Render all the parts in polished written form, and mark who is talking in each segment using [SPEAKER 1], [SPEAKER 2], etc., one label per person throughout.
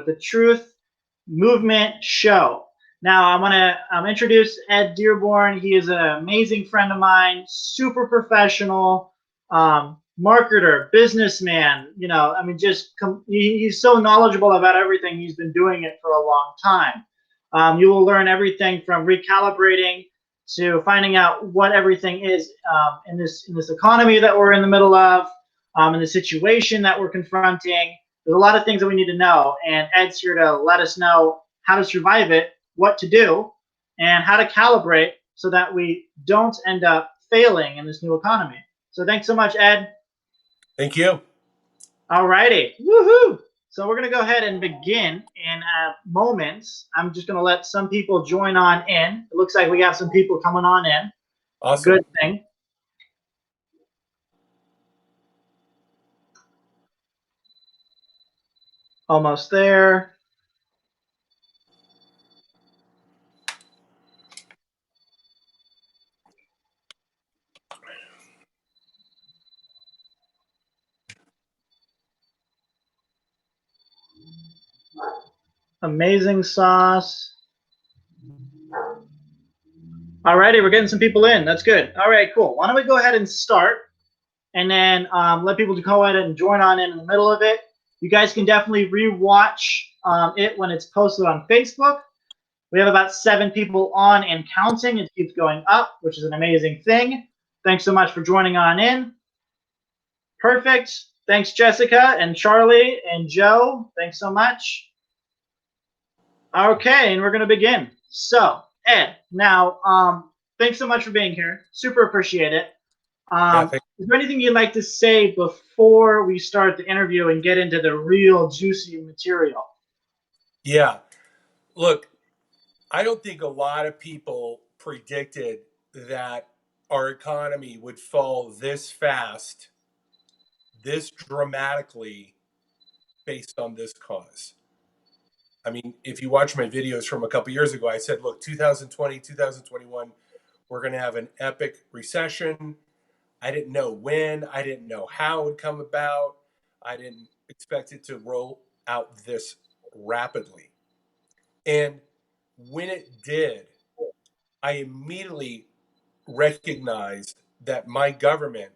[SPEAKER 1] the Truth Movement Show. Now, I want to introduce Ed Dearborn. He is an amazing friend of mine, super professional, marketer, businessman. You know, I mean, he's so knowledgeable about everything. He's been doing it for a long time. You will learn everything from recalibrating to finding out what everything is in this economy that we're in the middle of, in the situation that we're confronting. There's a lot of things that we need to know, and Ed's here to let us know how to survive it, what to do, and how to calibrate so that we don't end up failing in this new economy. So thanks so much, Ed.
[SPEAKER 2] Thank you.
[SPEAKER 1] All righty. Woohoo! So we're going to go ahead and begin in moments. I'm just going to let some people join on in. It looks like we have some people coming on in.
[SPEAKER 2] Awesome.
[SPEAKER 1] Good thing. Almost there. Amazing sauce. Alrighty, we're getting some people in. That's good. All right, cool. Why don't we go ahead and start, and then let people go ahead and join on in the middle of it. You guys can definitely rewatch it when it's posted on Facebook. We have about 7 people on and counting. It keeps going up, which is an amazing thing. Thanks so much for joining on in. Perfect. Thanks, Jessica and Charlie and Joe. Thanks so much. Okay, and we're going to begin. So, Ed, now, thanks so much for being here. Super appreciate it. Is there anything you'd like to say before we start the interview and get into the real juicy material?
[SPEAKER 2] Yeah. Look, I don't think a lot of people predicted that our economy would fall this fast, this dramatically, based on this cause. I mean, if you watch my videos from a couple years ago, I said, look, 2020, 2021, we're going to have an epic recession. I didn't know when. I didn't know how it would come about. I didn't expect it to roll out this rapidly. And when it did, I immediately recognized that my government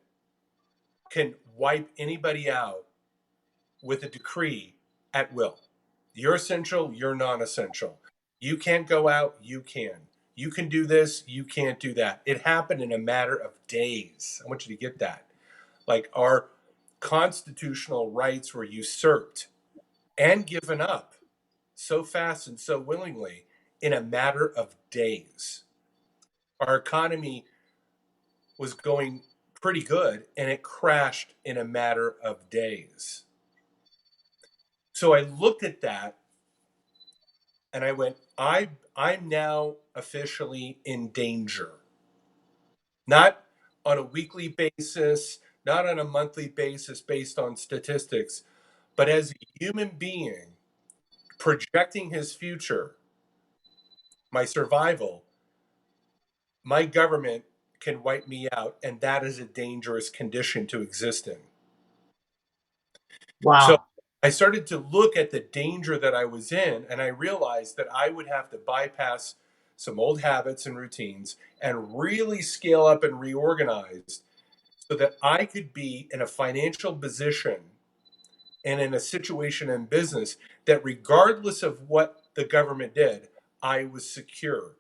[SPEAKER 2] can wipe anybody out with a decree at will. You're essential, you're non-essential. You can't go out, you can. You can do this, you can't do that. It happened in a matter of days. I want you to get that. Like, our constitutional rights were usurped and given up so fast and so willingly in a matter of days. Our economy was going pretty good, and it crashed in a matter of days. So I looked at that and I went, I'm now officially in danger. Not on a weekly basis, not on a monthly basis based on statistics, but as a human being projecting his future, my survival, my government can wipe me out, and that is a dangerous condition to exist in.
[SPEAKER 1] Wow.
[SPEAKER 2] So I started to look at the danger that I was in, and I realized that I would have to bypass some old habits and routines and really scale up and reorganize so that I could be in a financial position and in a situation in business that, regardless of what the government did, I was secure.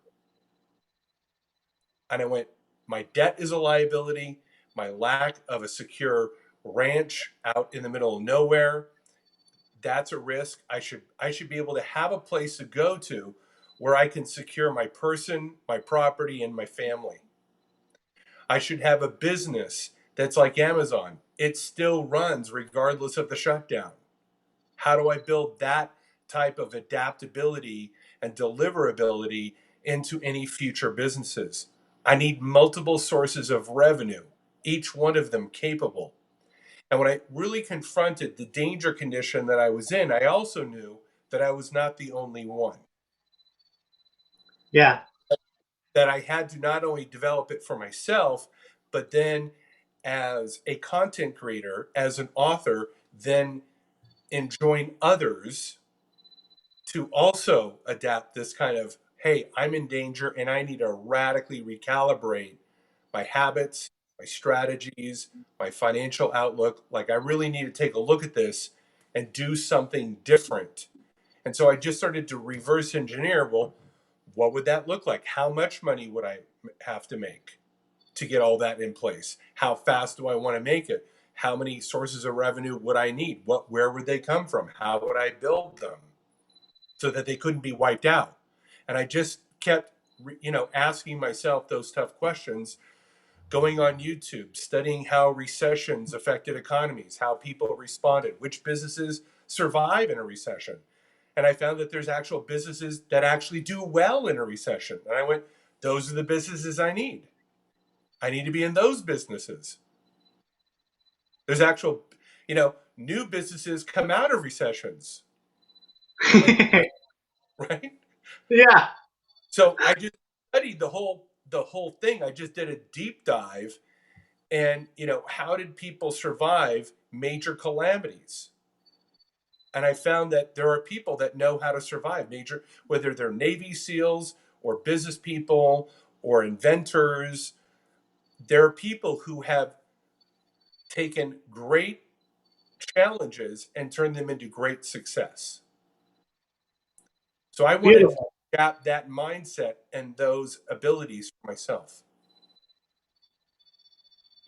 [SPEAKER 2] And I went, my debt is a liability, my lack of a secure ranch out in the middle of nowhere, that's a risk. I should be able to have a place to go to where I can secure my person, my property, and my family. I should have a business that's like Amazon. It still runs regardless of the shutdown. How do I build that type of adaptability and deliverability into any future businesses? I need multiple sources of revenue, each one of them capable. And when I really confronted the danger condition that I was in, I also knew that I was not the only one.
[SPEAKER 1] Yeah.
[SPEAKER 2] That I had to not only develop it for myself, but then as a content creator, as an author, then enjoin others to also adapt this kind of, hey, I'm in danger and I need to radically recalibrate my habits, my strategies, my financial outlook. Like, I really need to take a look at this and do something different. And so I just started to reverse engineer, well, what would that look like? How much money would I have to make to get all that in place? How fast do I want to make it? How many sources of revenue would I need? Where would they come from? How would I build them so that they couldn't be wiped out? And I just kept, asking myself those tough questions, going on YouTube, studying how recessions affected economies, how people responded, which businesses survive in a recession. And I found that there's actual businesses that actually do well in a recession. And I went, those are the businesses I need. I need to be in those businesses. There's actual, new businesses come out of recessions, right?
[SPEAKER 1] Yeah.
[SPEAKER 2] So I just studied the whole thing. I just did a deep dive, and how did people survive major calamities? And I found that there are people that know how to survive major, whether they're Navy SEALs or business people or inventors. There are people who have taken great challenges and turned them into great success. So I wanted to
[SPEAKER 1] Beautiful.
[SPEAKER 2] adapt that mindset and those abilities for myself.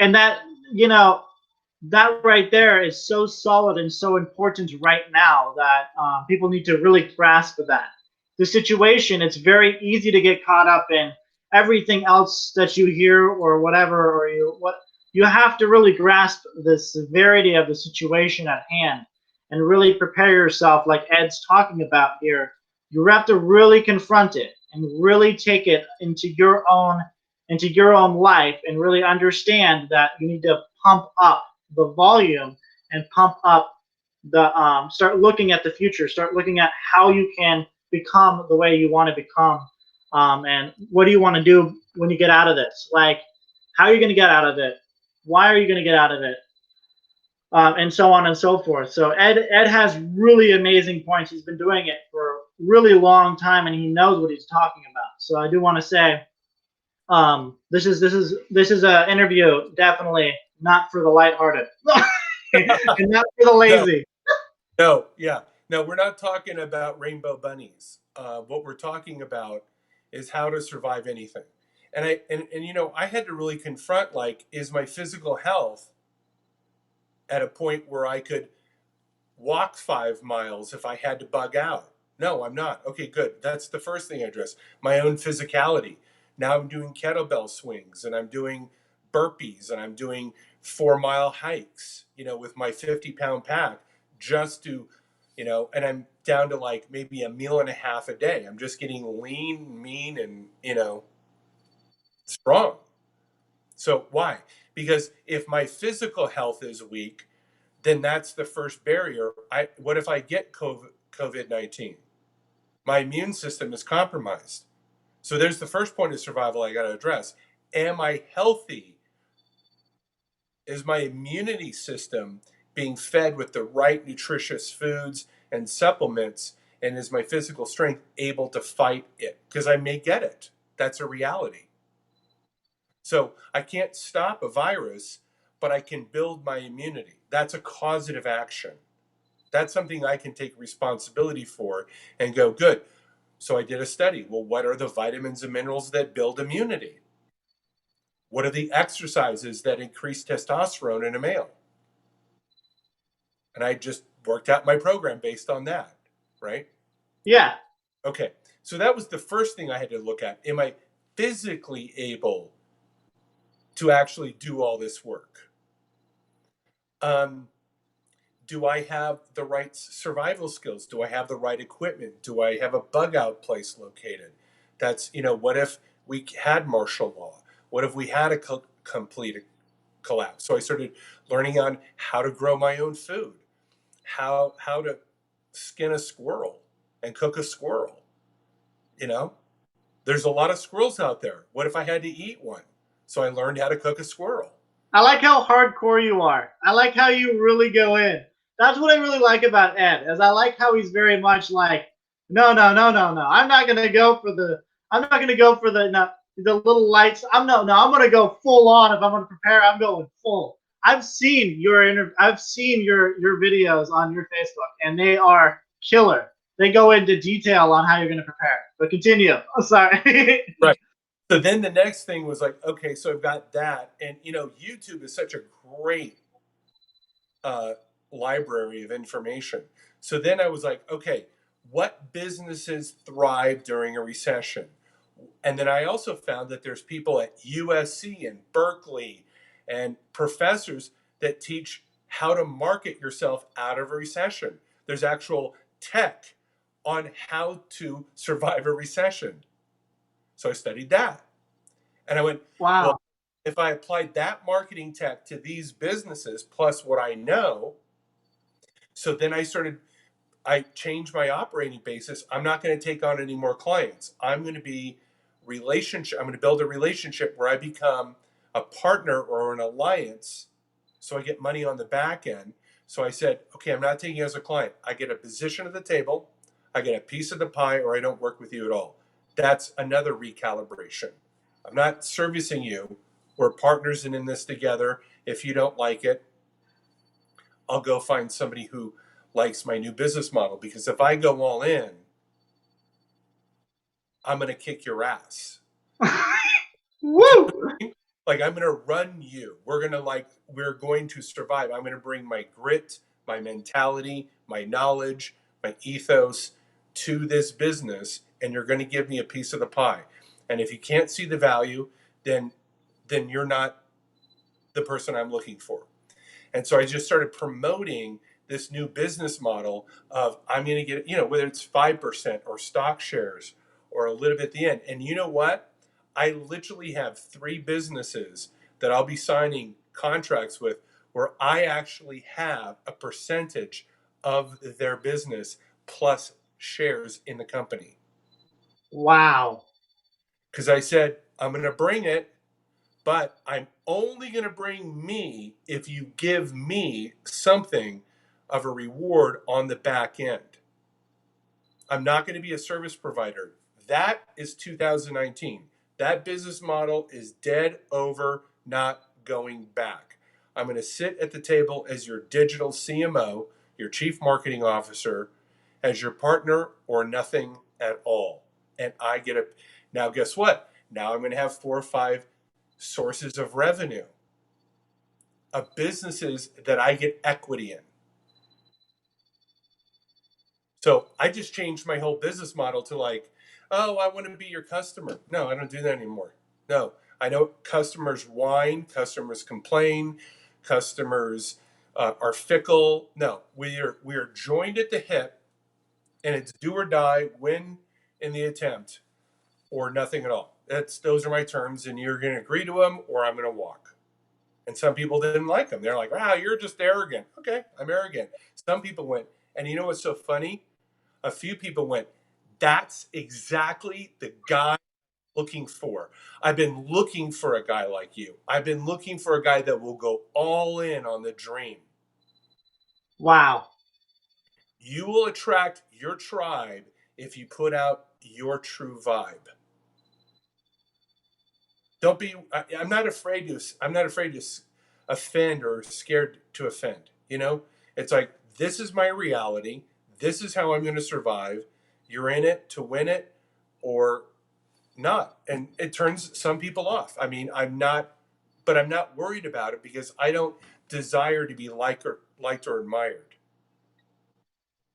[SPEAKER 1] And that, you know, that right there is so solid and so important right now that people need to really grasp that. The situation, it's very easy to get caught up in everything else that you hear or whatever, or you have to really grasp the severity of the situation at hand and really prepare yourself, like Ed's talking about here. You have to really confront it and really take it into your own life and really understand that you need to pump up the volume and pump up the start looking at the future, start looking at how you can become the way you want to become, and what do you want to do when you get out of this, like how are you going to get out of it, why are you going to get out of it, and so on and so forth. So Ed has really amazing points. He's been doing it for a really long time and he knows what he's talking about. So I do want to say, this is an interview definitely not for the lighthearted and not for the
[SPEAKER 2] No,
[SPEAKER 1] lazy.
[SPEAKER 2] no, yeah. No, we're not talking about rainbow bunnies. What we're talking about is how to survive anything. And I had to really confront, like, is my physical health at a point where I could walk 5 miles if I had to bug out? No, I'm not. Okay, good. That's the first thing I address. My own physicality. Now I'm doing kettlebell swings and I'm doing burpees and I'm doing 4 mile hikes, with my 50-pound pack, just to, and I'm down to like maybe a meal and a half a day. I'm just getting lean, mean, and, strong. So why? Because if my physical health is weak, then that's the first barrier. What if I get COVID-19? My immune system is compromised. So there's the first point of survival I got to address. Am I healthy? Is my immunity system being fed with the right nutritious foods and supplements? And is my physical strength able to fight it? Because I may get it. That's a reality. So I can't stop a virus, but I can build my immunity. That's a causative action. That's something I can take responsibility for and go, good. So I did a study. Well, what are the vitamins and minerals that build immunity? What are the exercises that increase testosterone in a male? And I just worked out my program based on that, right?
[SPEAKER 1] Yeah.
[SPEAKER 2] Okay. So that was the first thing I had to look at. Am I physically able to actually do all this work? Um, do I have the right survival skills? Do I have the right equipment? Do I have a bug out place located? That's, what if we had martial law? What if we had a complete collapse? So I started learning on how to grow my own food, how to skin a squirrel and cook a squirrel. You know, there's a lot of squirrels out there. What if I had to eat one? So I learned how to cook a squirrel.
[SPEAKER 1] I like how hardcore you are. I like how you really go in. That's what I really like about Ed, is I like how he's very much like, No, no, no, no, no. I'm not gonna go for the. I'm not gonna go for the no, the little lights. I'm no, no. I'm gonna go full on. If I'm gonna prepare, I'm going full. I've seen I've seen your videos on your Facebook, and they are killer. They go into detail on how you're gonna prepare. But continue. Oh, sorry.
[SPEAKER 2] Right. So then the next thing was like, okay, so I've got that, and YouTube is such a great uh, library of information. So then I was like, okay, what businesses thrive during a recession? And then I also found that there's people at USC and Berkeley and professors that teach how to market yourself out of a recession. There's actual tech on how to survive a recession. So I studied that. And I went, well,
[SPEAKER 1] Wow.
[SPEAKER 2] if I applied that marketing tech to these businesses plus what I know, so then I changed my operating basis. I'm not going to take on any more clients. I'm going to build a relationship where I become a partner or an alliance so I get money on the back end. So I said, okay, I'm not taking you as a client. I get a position at the table, I get a piece of the pie, or I don't work with you at all. That's another recalibration. I'm not servicing you. We're partners and in this together. If you don't like it, I'll go find somebody who likes my new business model, because if I go all in, I'm going to kick your ass.
[SPEAKER 1] Woo!
[SPEAKER 2] Like, I'm going to run you. We're going to survive. I'm going to bring my grit, my mentality, my knowledge, my ethos to this business, and you're going to give me a piece of the pie. And if you can't see the value, then you're not the person I'm looking for. And so I just started promoting this new business model of, I'm going to get, whether it's 5% or stock shares or a little bit at the end. And you know what? I literally have 3 businesses that I'll be signing contracts with where I actually have a percentage of their business plus shares in the company.
[SPEAKER 1] Wow.
[SPEAKER 2] Because I said, I'm going to bring it, but I'm only going to bring me if you give me something of a reward on the back end. I'm not going to be a service provider. That is 2019. That business model is dead over, not going back. I'm going to sit at the table as your digital CMO, your chief marketing officer, as your partner, or nothing at all. And I get a. Now, guess what? Now I'm going to have 4 or 5 sources of revenue of businesses that I get equity in. So I just changed my whole business model to like, oh, I want to be your customer. No, I don't do that anymore. No, I know customers whine, customers complain, customers are fickle. No, we are joined at the hip, and it's do or die, win in the attempt, or nothing at all. Those are my terms, and you're going to agree to them, or I'm going to walk. And some people didn't like them. They're like, wow, you're just arrogant. Okay, I'm arrogant. Some people went, and you know what's so funny? A few people went, that's exactly the guy I'm looking for. I've been looking for a guy like you. I've been looking for a guy that will go all in on the dream.
[SPEAKER 1] Wow.
[SPEAKER 2] You will attract your tribe if you put out your true vibe. Don't be. I'm not afraid to. I'm not afraid to offend or scared to offend. It's like, this is my reality. This is how I'm going to survive. You're in it to win it, or not. And it turns some people off. I mean, I'm not worried about it because I don't desire to be liked or admired.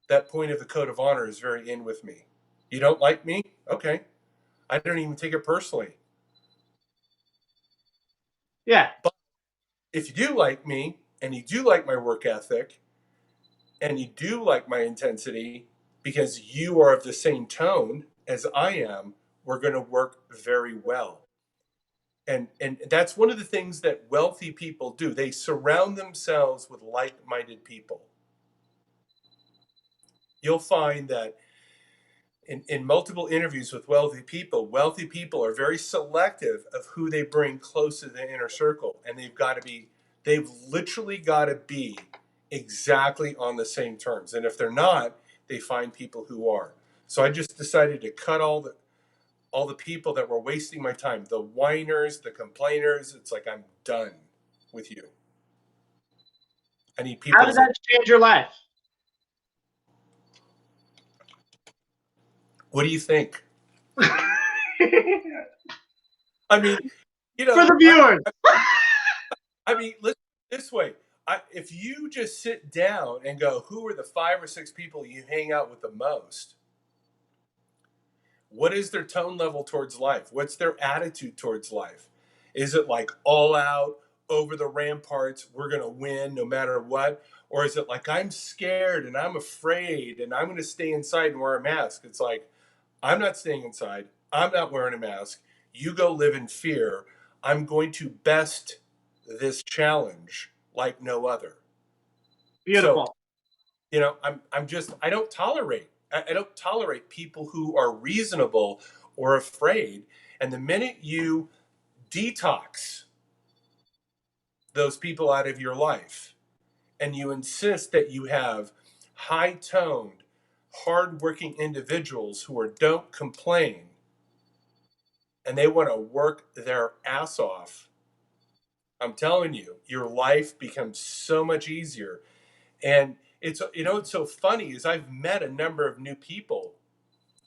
[SPEAKER 2] That point of the code of honor is very in with me. You don't like me? Okay. I don't even take it personally.
[SPEAKER 1] Yeah.
[SPEAKER 2] But if you do like me and you do like my work ethic and you do like my intensity because you are of the same tone as I am, we're going to work very well. And that's one of the things that wealthy people do. They surround themselves with like-minded people. You'll find that in multiple interviews with wealthy people are very selective of who they bring close to the inner circle. And they've literally got to be exactly on the same terms. And if they're not, they find people who are. So I just decided to cut all the people that were wasting my time, the whiners, the complainers. It's like, I'm done with you. I need
[SPEAKER 1] How
[SPEAKER 2] people
[SPEAKER 1] did
[SPEAKER 2] to say,
[SPEAKER 1] that change your life?
[SPEAKER 2] what do you think?
[SPEAKER 1] For
[SPEAKER 2] I mean,
[SPEAKER 1] the viewers.
[SPEAKER 2] I mean, let's put it this way. If you just sit down and go, who are the 5 or 6 people you hang out with the most? What is their tone level towards life? What's their attitude towards life? Is it like all out, over the ramparts, we're going to win no matter what? Or is it like, I'm scared and I'm afraid and I'm going to stay inside and wear a mask? It's like, I'm not staying inside. I'm not wearing a mask. You go live in fear. I'm going to best this challenge like no other. So,
[SPEAKER 1] Beautiful.
[SPEAKER 2] I don't tolerate. I don't tolerate people who are reasonable or afraid. And the minute you detox those people out of your life and you insist that you have high toned, hardworking individuals who don't complain and they want to work their ass off, I'm telling you, your life becomes so much easier. And it's so funny is I've met a number of new people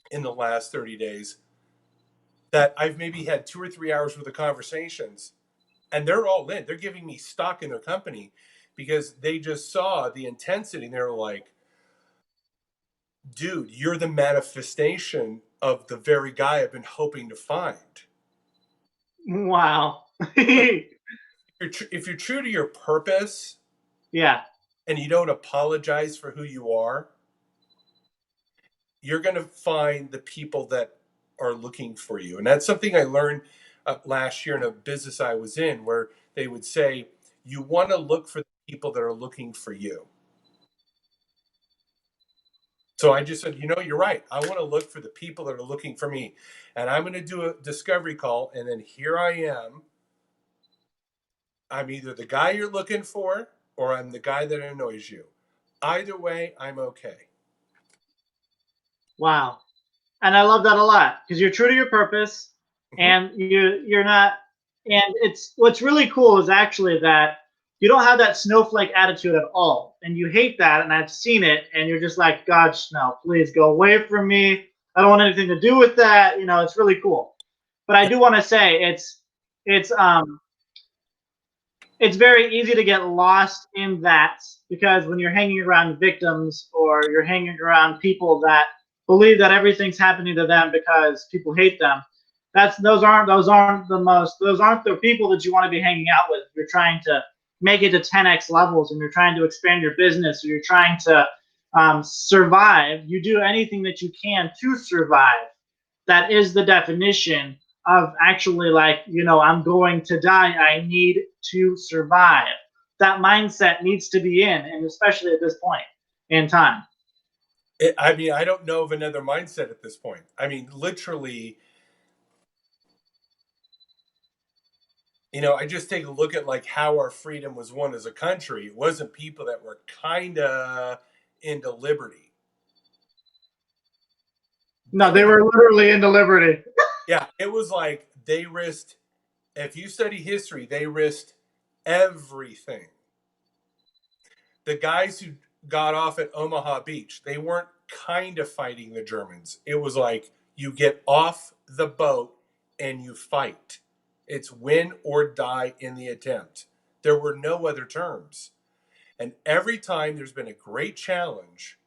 [SPEAKER 2] in the last 30 days that I've maybe had 2 or 3 hours worth of conversations, and they're all in. They're giving me stock in their company because they just saw the intensity and they're like, dude, you're the manifestation of the very guy I've been hoping to find.
[SPEAKER 1] Wow.
[SPEAKER 2] So if you're true to your purpose
[SPEAKER 1] Yeah.
[SPEAKER 2] and you don't apologize for who you are, you're going to find the people that are looking for you. And that's something I learned last year in a business I was in, where they would say, you want to look for the people that are looking for you. So I just said, you're right. I want to look for the people that are looking for me. And I'm going to do a discovery call. And then here I am. I'm either the guy you're looking for or I'm the guy that annoys you. Either way, I'm okay.
[SPEAKER 1] Wow. And I love that a lot because you're true to your purpose,
[SPEAKER 2] Mm-hmm.
[SPEAKER 1] and you're not. And it's what's really cool is actually that you don't have that snowflake attitude at all, and you hate that. And I've seen it, and you're just like, God, no, please go away from me. I don't want anything to do with that. It's really cool. But I
[SPEAKER 2] Yeah.
[SPEAKER 1] do want to say it's it's very easy to get lost in that because when you're hanging around victims or you're hanging around people that believe that everything's happening to them because people hate them, those aren't the people that you want to be hanging out with. You're trying to make it to 10x levels and you're trying to expand your business or you're trying to survive. You do anything that you can to survive. That is the definition of actually like, I'm going to die. I need to survive. That mindset needs to be in, and especially at this point in time.
[SPEAKER 2] I don't know of another mindset at this point. I mean, literally, I just take a look at like how our freedom was won as a country. It wasn't people that were kind of into liberty.
[SPEAKER 1] No, they were literally into liberty.
[SPEAKER 2] Yeah, it was like they risked, if you study history, they risked everything. The guys who got off at Omaha Beach, they weren't kind of fighting the Germans. It was like you get off the boat and you fight. It's win or die in the attempt. There were no other terms. And every time there's been a great challenge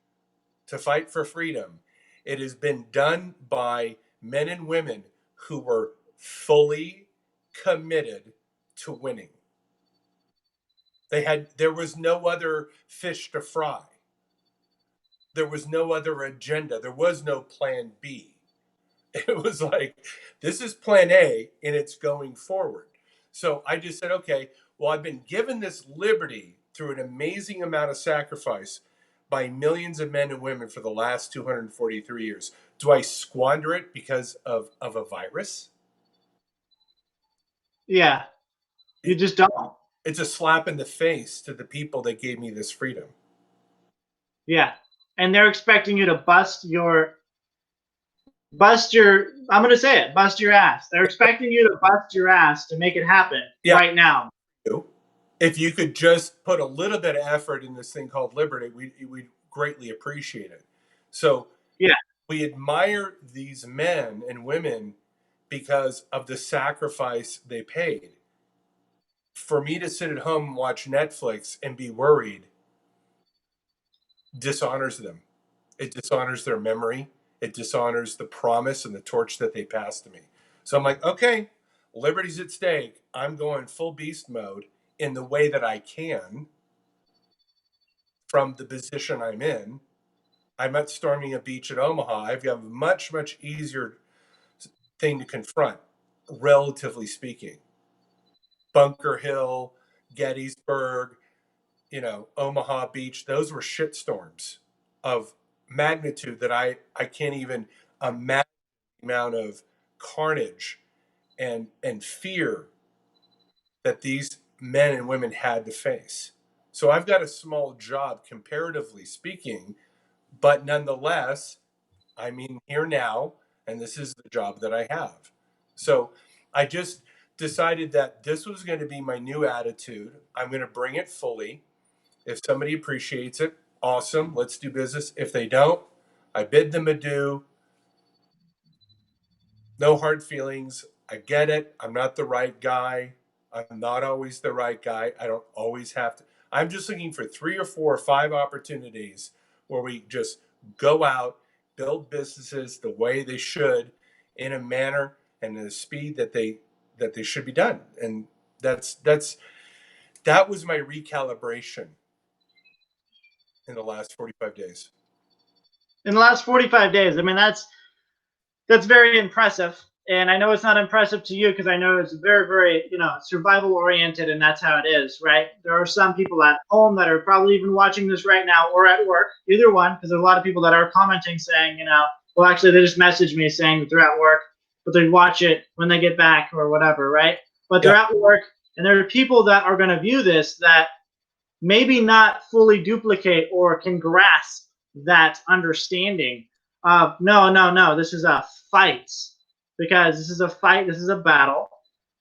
[SPEAKER 2] to fight for freedom, it has been done by men and women who were fully committed to winning. There was no other fish to fry. There was no other agenda. There was no plan B. It was like, this is plan A and it's going forward. So I just said, okay, well, I've been given this liberty through an amazing amount of sacrifice by millions of men and women for the last 243 years. Do I squander it because of a virus?
[SPEAKER 1] Yeah, you
[SPEAKER 2] It,
[SPEAKER 1] just don't.
[SPEAKER 2] it's a slap in the face to the people that gave me this freedom.
[SPEAKER 1] Yeah, and they're expecting you to bust your I'm going to say it, bust your ass. They're expecting you to bust your ass to make it happen
[SPEAKER 2] Yeah.
[SPEAKER 1] right now.
[SPEAKER 2] If you could just put a little bit of effort in this thing called liberty, we'd greatly appreciate it. So
[SPEAKER 1] Yeah.
[SPEAKER 2] we admire these men and women because of the sacrifice they paid. For me to sit at home and watch Netflix and be worried dishonors them. It dishonors their memory. It dishonors the promise and the torch that they passed to me. So I'm like, okay, liberty's at stake. I'm going full beast mode in the way that I can from the position I'm in. I'm not storming a beach at Omaha. I've got a much, much easier thing to confront, relatively speaking. Bunker Hill, Gettysburg, Omaha Beach, those were shitstorms of magnitude that I can't even imagine the amount of carnage and fear that these men and women had to face. So I've got a small job, comparatively speaking, but nonetheless, I'm in here now, and this is the job that I have. So I just decided that this was going to be my new attitude. I'm going to bring it fully. If somebody appreciates it, awesome. Let's do business. If they don't, I bid them adieu. No hard feelings. I get it. I'm not the right guy. I'm not always the right guy. I don't always have to. I'm just looking for 3 or 4 or 5 opportunities where we just go out, build businesses the way they should, in a manner and in a speed that they should be done. And that was my recalibration in the last 45 days.
[SPEAKER 1] In the last 45 days, I mean, that's very impressive. And I know it's not impressive to you because I know it's very, very, survival oriented, and that's how it is, right? There are some people at home that are probably even watching this right now or at work, either one, because there's a lot of people that are commenting saying, well, actually, they just messaged me saying that they're at work, but they watch it when they get back or whatever, right? But they're
[SPEAKER 2] Yeah.
[SPEAKER 1] at work, and there are people that are going to view this that maybe not fully duplicate or can grasp that understanding of no, this is a fight, because this is a fight, this is a battle,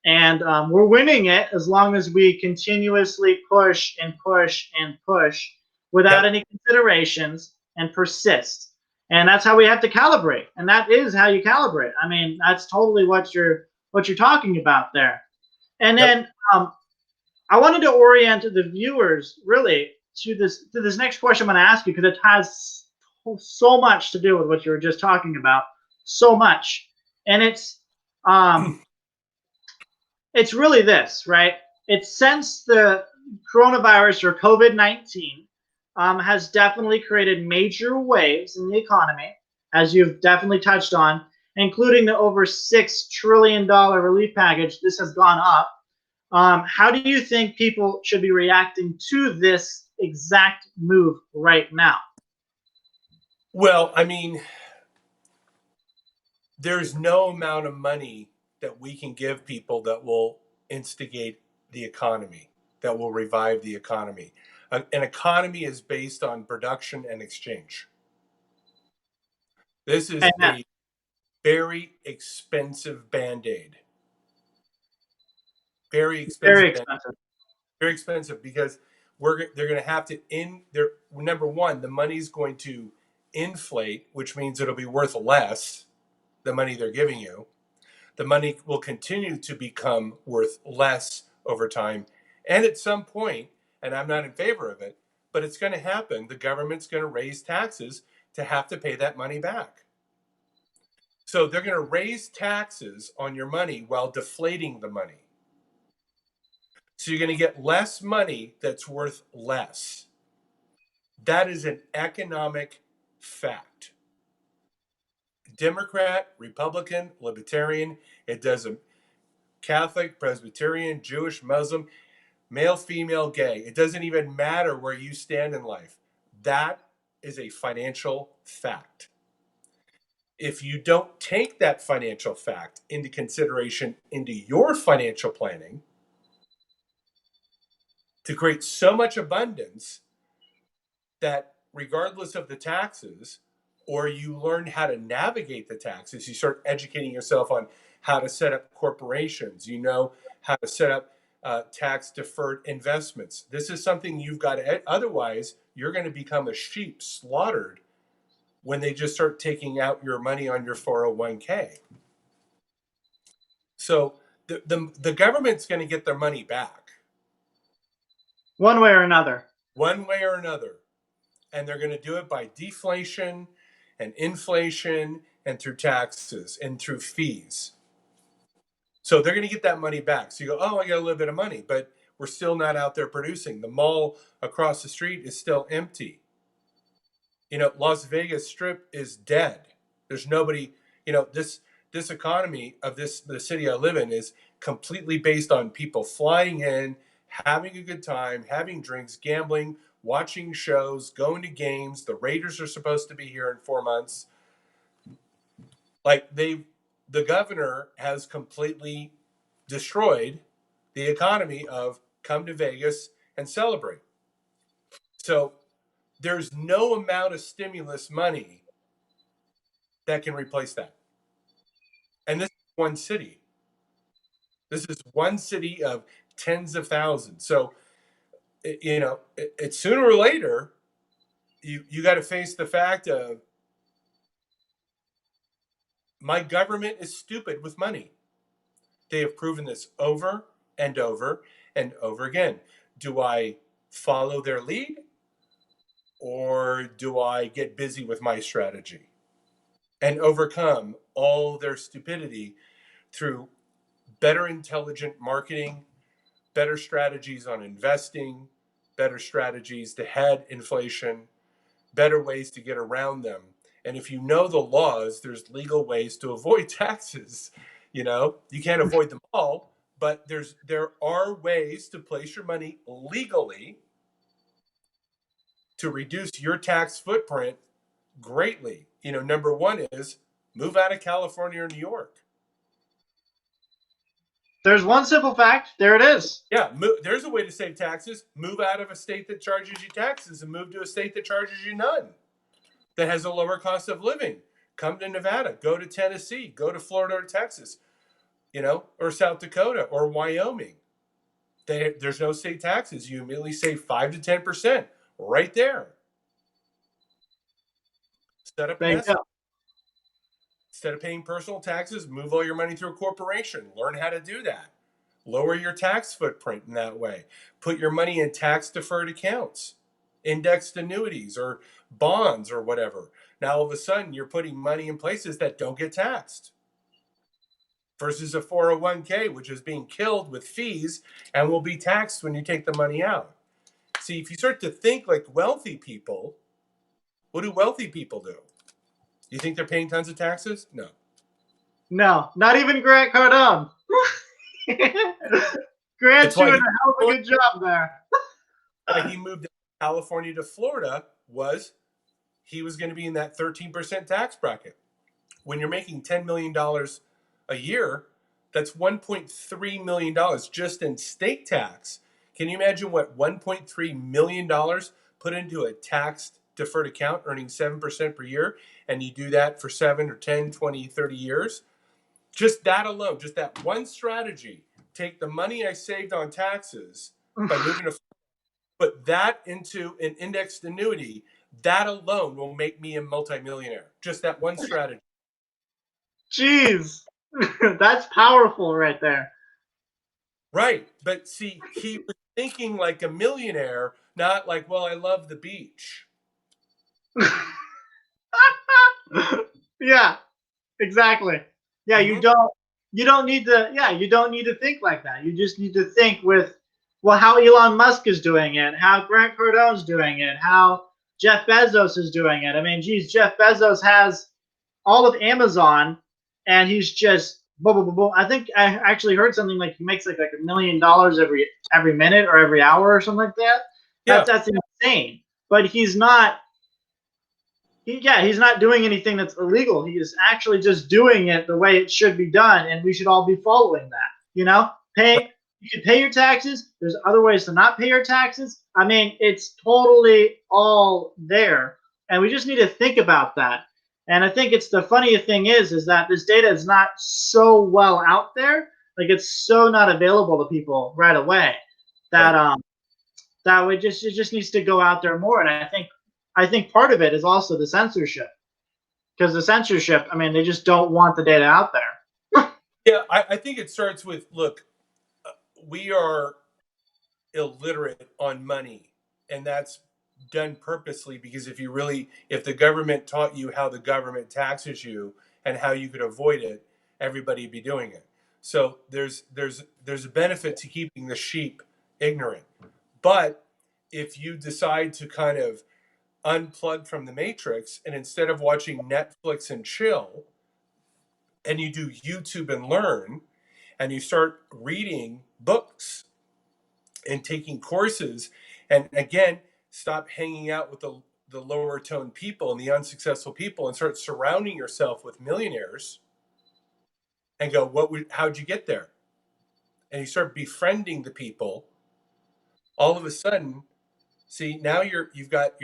[SPEAKER 1] and we're winning it as long as we continuously push and push and push without
[SPEAKER 2] Yep.
[SPEAKER 1] any considerations and persist. And that's how we have to calibrate, and that is how you calibrate. I mean, that's totally what you're talking about there. And
[SPEAKER 2] Yep.
[SPEAKER 1] then I wanted to orient the viewers really to this next question I'm going to ask you, because it has so much to do with what you were just talking about, so much, and um, it's really this, right? It's since the coronavirus or COVID-19 has definitely created major waves in the economy, as you've definitely touched on, including the over $6 trillion relief package. This has gone up. How do you think people should be reacting to this exact move right now?
[SPEAKER 2] Well, I mean, there's no amount of money that we can give people that will instigate the economy, that will revive the economy. An economy is based on production and exchange. This is
[SPEAKER 1] Amen.
[SPEAKER 2] a very expensive band-aid. Very
[SPEAKER 1] Very
[SPEAKER 2] expensive band,
[SPEAKER 1] expensive.
[SPEAKER 2] very expensive because they're going to have to number one, the money's going to inflate, which means it'll be worth less, the money they're giving you. The money will continue to become worth less over time. And at some point, and I'm not in favor of it, but it's going to happen, the government's going to raise taxes to have to pay that money back. So they're going to raise taxes on your money while deflating the money. So you're going to get less money that's worth less. That is an economic fact. Democrat, Republican, Libertarian, it doesn't. Catholic, Presbyterian, Jewish, Muslim, male, female, gay. It doesn't even matter where you stand in life. That is a financial fact. If you don't take that financial fact into consideration into your financial planning to create so much abundance that regardless of the taxes, or you learn how to navigate the taxes. You start educating yourself on how to set up corporations. You know how to set up tax deferred investments. This is something you've got to, otherwise, you're going to become a sheep slaughtered when they just start taking out your money on your 401k. So the government's going to get their money back
[SPEAKER 1] One way or another.
[SPEAKER 2] one way or another. And they're going to do it by deflation and inflation and through taxes and through fees. So they're going to get that money back. So you go, oh, I got a little bit of money, but we're still not out there producing. The mall across the street is still empty. You know, Las Vegas Strip is dead. There's nobody, you know, this economy of the city I live in is completely based on people flying in, having a good time, having drinks, gambling, watching shows, going to games. The Raiders are supposed to be here in 4 months. Like the governor has completely destroyed the economy of come to Vegas and celebrate. So there's no amount of stimulus money that can replace that. And this is one city. This is one city of tens of thousands. So, you know, it's sooner or later, you got to face the fact of my government is stupid with money. They have proven this over and over and over again. Do I follow their lead or do I get busy with my strategy and overcome all their stupidity through better intelligent marketing, better strategies on investing, better strategies to head inflation, better ways to get around them? And if you know the laws, there's legal ways to avoid taxes. You know, you can't avoid them all, but there are ways to place your money legally to reduce your tax footprint greatly. You know, number one is move out of California or New York.
[SPEAKER 1] There's one simple fact. There it is.
[SPEAKER 2] Yeah, there's a way to save taxes. Move out of a state that charges you taxes and move to a state that charges you none, that has a lower cost of living. Come to Nevada, go to Tennessee, go to Florida or Texas, you know, or South Dakota or Wyoming. There's no state taxes. You immediately save 5 to 10% right there. Set up an
[SPEAKER 1] There you
[SPEAKER 2] S.
[SPEAKER 1] go.
[SPEAKER 2] Instead of paying personal taxes, move all your money through a corporation. Learn how to do that. Lower your tax footprint in that way. Put your money in tax deferred accounts, indexed annuities or bonds or whatever. Now, all of a sudden, you're putting money in places that don't get taxed versus a 401k, which is being killed with fees and will be taxed when you take the money out. See, if you start to think like wealthy people, what do wealthy people do? You think they're paying tons of taxes? No.
[SPEAKER 1] No, not even Grant Cardone. Grant's
[SPEAKER 2] It's why
[SPEAKER 1] doing a hell of a good job there.
[SPEAKER 2] he moved California to Florida was he was going to be in that 13% tax bracket. When you're making $10 million a year, that's $1.3 million just in state tax. Can you imagine what $1.3 million put into a tax deferred account earning 7% per year? And you do that for 7 or 10, 20, 30 years. Just that alone, just that one strategy, take the money I saved on taxes by moving to put that into an indexed annuity, that alone will make me a multimillionaire. Just that one strategy.
[SPEAKER 1] Jeez, that's powerful right there.
[SPEAKER 2] Right. But see, he was thinking like a millionaire, not like, well, I love the beach.
[SPEAKER 1] Yeah, exactly. Yeah,
[SPEAKER 2] Mm-hmm.
[SPEAKER 1] you don't need to you don't need to think like that. You just need to think with well how Elon Musk is doing it, how Grant Cardone's doing it, how Jeff Bezos is doing it. I mean, geez, Jeff Bezos has all of Amazon and he's just boom, boom, boom, boom. I think I actually heard something like he makes like $1 million every minute or every hour or something like that.
[SPEAKER 2] Yeah.
[SPEAKER 1] That's insane. But he's not he's not doing anything that's illegal. He is actually just doing it the way it should be done, and we should all be following that. You know, you can pay your taxes. There's other ways to not pay your taxes. I mean, it's totally all there, and we just need to think about that. And I think it's the funny thing is that this data is not so well out there. Like it's so not available to people right away that
[SPEAKER 2] Right.
[SPEAKER 1] that it just needs to go out there more. And I think part of it is also the censorship, because the censorship, I mean, they just don't want the data out there.
[SPEAKER 2] Yeah, I think it starts with, look, we are illiterate on money, and that's done purposely, because if the government taught you how the government taxes you and how you could avoid it, everybody'd be doing it. So there's a benefit to keeping the sheep ignorant. But if you decide to kind of unplug from the matrix, and instead of watching Netflix and chill, and you do YouTube and learn, and you start reading books and taking courses, and again, stop hanging out with the lower tone people and the unsuccessful people, and start surrounding yourself with millionaires, and go, how'd you get there? And you start befriending the people. All of a sudden, see, now you're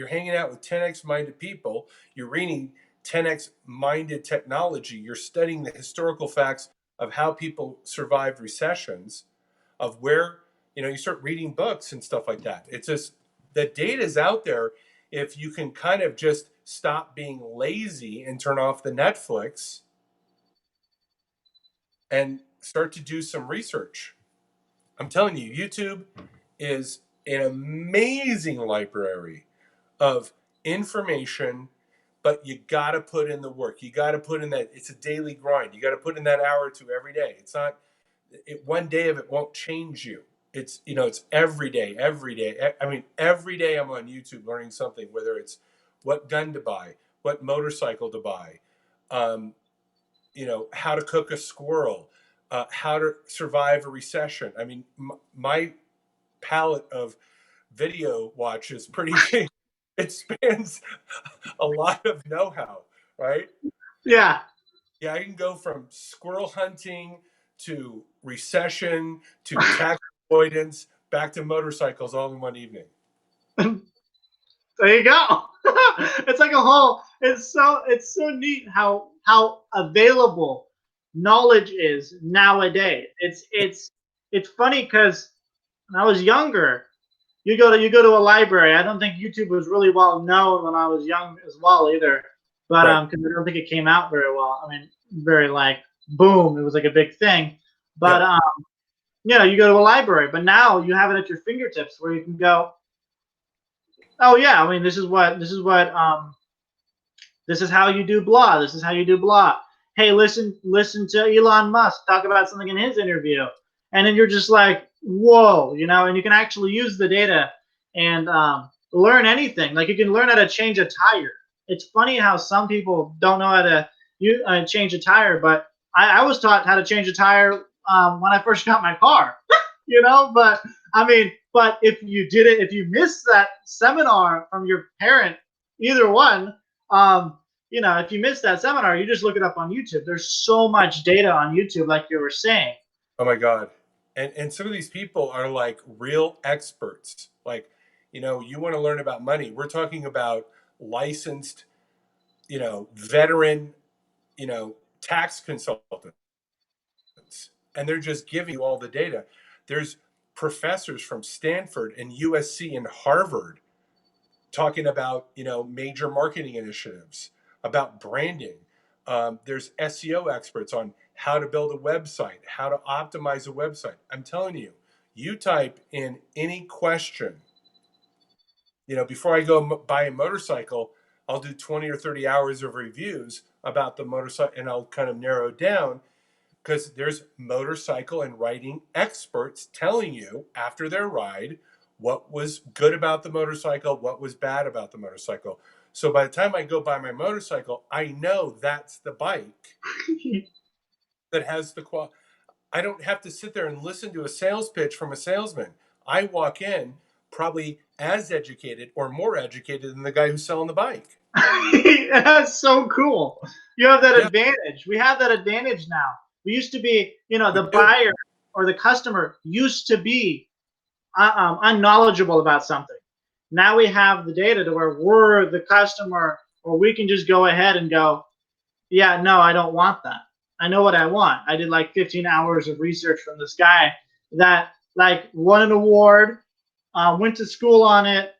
[SPEAKER 2] hanging out with 10x minded people. You're reading 10x minded technology. You're studying the historical facts of how people survived recessions, of where, you start reading books and stuff like that. It's just, the data is out there. If you can kind of just stop being lazy and turn off the Netflix and start to do some research. I'm telling you, YouTube is an amazing library of information, but you got to put in the work. You got to put in that. It's a daily grind. You got to put in that hour or two every day. It's not, one day of it won't change you. It's every day, every day. I mean, every day I'm on YouTube learning something, whether it's what gun to buy, what motorcycle to buy, um, how to cook a squirrel, how to survive a recession. I mean, my palette of video watch is pretty big. It spans a lot of know-how, right?
[SPEAKER 1] Yeah.
[SPEAKER 2] Yeah, I can go from squirrel hunting to recession to tax avoidance back to motorcycles all in one evening.
[SPEAKER 1] There you go. It's like a whole. It's so neat how available knowledge is nowadays. It's funny because when I was younger, you go to a library. I don't think YouTube was really well known when I was young as well either, but
[SPEAKER 2] Right.
[SPEAKER 1] because I don't think it came out very well. I mean, very like boom, it was like a big thing. But
[SPEAKER 2] Yeah.
[SPEAKER 1] you go to a library, but now you have it at your fingertips where you can go. Oh yeah, I mean, this is how you do blah. This is how you do blah. Hey, listen to Elon Musk talk about something in his interview, and then you're just like, whoa, and you can actually use the data and learn anything. Like you can learn how to change a tire. It's funny how some people don't know how to change a tire, but I was taught how to change a tire when I first got my car. But I mean, but if you missed that seminar from your parent, either one, if you missed that seminar, you just look it up on YouTube. There's so much data on YouTube, like you were saying.
[SPEAKER 2] Oh my God. And some of these people are like real experts. Like, you want to learn about money. We're talking about licensed, veteran, tax consultants. And they're just giving you all the data. There's professors from Stanford and USC and Harvard talking about major marketing initiatives, about branding. There's SEO experts on how to build a website, how to optimize a website. I'm telling you, you type in any question. Before I go buy a motorcycle, I'll do 20 or 30 hours of reviews about the motorcycle, and I'll kind of narrow it down, because there's motorcycle and riding experts telling you after their ride what was good about the motorcycle, what was bad about the motorcycle. So by the time I go buy my motorcycle, I know that's the bike that has the quality. I don't have to sit there and listen to a sales pitch from a salesman. I walk in probably as educated or more educated than the guy who's selling the bike.
[SPEAKER 1] That's so cool. You have that
[SPEAKER 2] Yeah,
[SPEAKER 1] advantage. We have that advantage now. We used to be,
[SPEAKER 2] we
[SPEAKER 1] the
[SPEAKER 2] do.
[SPEAKER 1] buyer or the customer used to be unknowledgeable about something. Now we have the data to where we're the customer, or we can just go ahead and go, Yeah, no, I don't want that. I know what I want. I did like 15 hours of research from this guy that like won an award, went to school on it,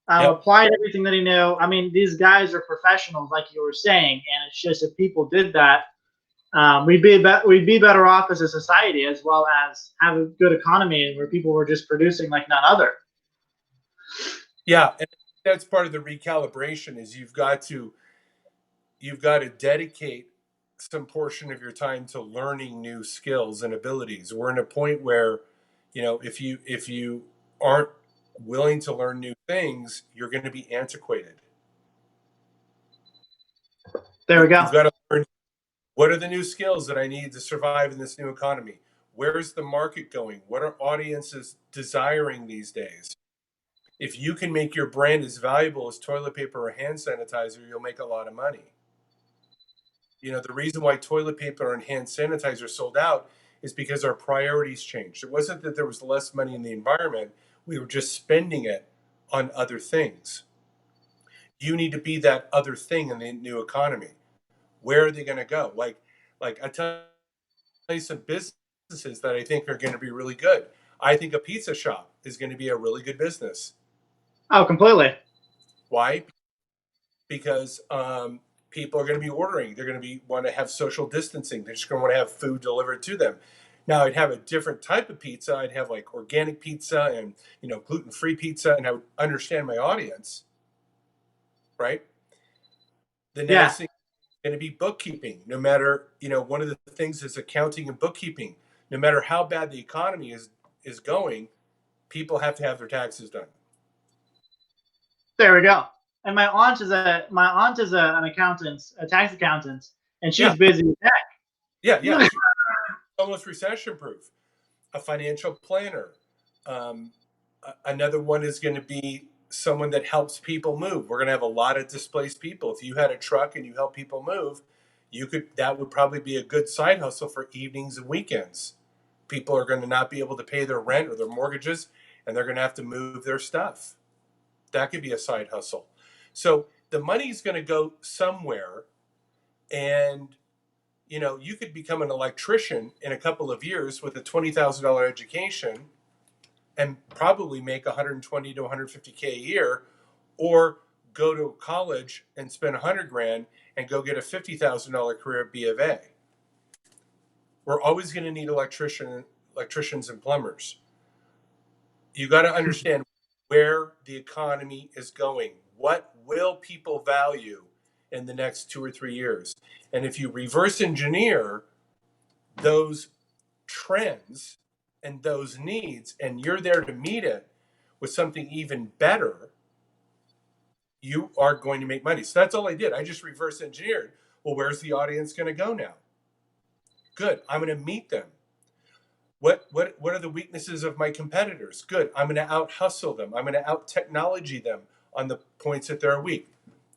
[SPEAKER 2] Yep.
[SPEAKER 1] applied everything that he knew. I mean, these guys are professionals, like you were saying, and it's just if people did that, we'd be better off as a society, as well as have a good economy where people were just producing like none other.
[SPEAKER 2] Yeah, and that's part of the recalibration is you've got to dedicate some portion of your time to learning new skills and abilities. We're in a point where, if you aren't willing to learn new things, you're going to be antiquated.
[SPEAKER 1] There we
[SPEAKER 2] You've
[SPEAKER 1] go.
[SPEAKER 2] got to learn what are the new skills that I need to survive in this new economy? Where is the market going? What are audiences desiring these days? If you can make your brand as valuable as toilet paper or hand sanitizer, you'll make a lot of money. The reason why toilet paper and hand sanitizer sold out is because our priorities changed. It wasn't that there was less money in the environment, we were just spending it on other things. You need to be that other thing in the new economy. Where are they going to go? Like I tell you some businesses that I think are going to be really good. I think a pizza shop is going to be a really good business.
[SPEAKER 1] Oh, completely.
[SPEAKER 2] Why? Because people are going to be ordering. They're going to be want to have social distancing. They're just going to want to have food delivered to them. Now, I'd have a different type of pizza. I'd have like organic pizza and gluten-free pizza, and I would understand my audience, right? The
[SPEAKER 1] Yeah.
[SPEAKER 2] next thing is going to be bookkeeping. No matter one of the things is accounting and bookkeeping. No matter how bad the economy is going, people have to have their taxes done.
[SPEAKER 1] There we go. And an accountant, a tax accountant, and
[SPEAKER 2] Yeah,
[SPEAKER 1] she's busy with
[SPEAKER 2] yeah, yeah.
[SPEAKER 1] that.
[SPEAKER 2] She's almost recession-proof. A financial planner. Another one is going to be someone that helps people move. We're going to have a lot of displaced people. If you had a truck and you help people move, that would probably be a good side hustle for evenings and weekends. People are going to not be able to pay their rent or their mortgages, and they're going to have to move their stuff. That could be a side hustle. So the money's going to go somewhere, and you could become an electrician in a couple of years with a $20,000 education and probably make 120 to 150K a year, or go to college and spend 100 grand and go get a $50,000 career at B of A. We're always going to need electricians and plumbers. You got to understand where the economy is going. What will people value in the next 2 or 3 years? And if you reverse engineer those trends and those needs, and you're there to meet it with something even better, you are going to make money. So that's all I did. I just reverse engineered. Well, where's the audience going to go now? Good. I'm going to meet them. What are the weaknesses of my competitors? Good. I'm going to out hustle them. I'm going to out technology them on the points that they're weak.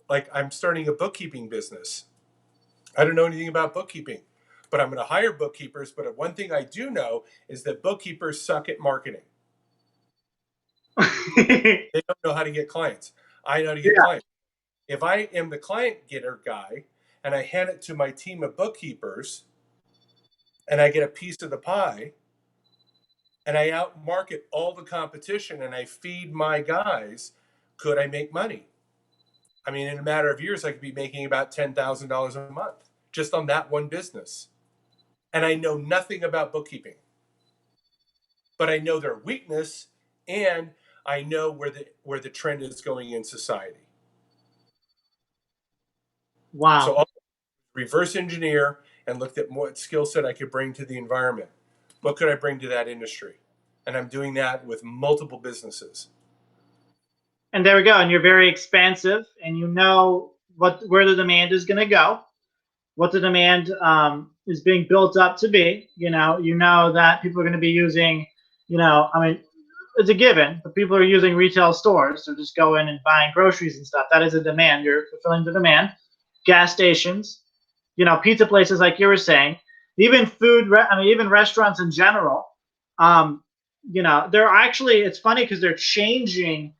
[SPEAKER 2] Like I'm starting a bookkeeping business. I don't know anything about bookkeeping, but I'm going to hire bookkeepers. But one thing I do know is that bookkeepers suck at marketing. They don't know how to get clients. I know how to get
[SPEAKER 1] Yeah.
[SPEAKER 2] clients. If I am the client getter guy and I hand it to my team of bookkeepers and I get a piece of the pie and I outmarket all the competition and I feed my guys, could I make money? I mean, in a matter of years, I could be making about $10,000 a month just on that one business. And I know nothing about bookkeeping, but I know their weakness and I know where the trend is going in society. So
[SPEAKER 1] Wow.
[SPEAKER 2] I'll reverse engineer and looked at what skill set I could bring to the environment. What could I bring to that industry? And I'm doing that with multiple businesses.
[SPEAKER 1] And there we go. And you're very expansive, and you know where the demand is going to go, what the demand is being built up to be. You know that people are going to be using. I mean, it's a given. But people are using retail stores, so just go in and buying groceries and stuff. That is a demand. You're fulfilling the demand. Gas stations, pizza places, like you were saying, even even restaurants in general. Um, they're actually. It's funny because they're changing.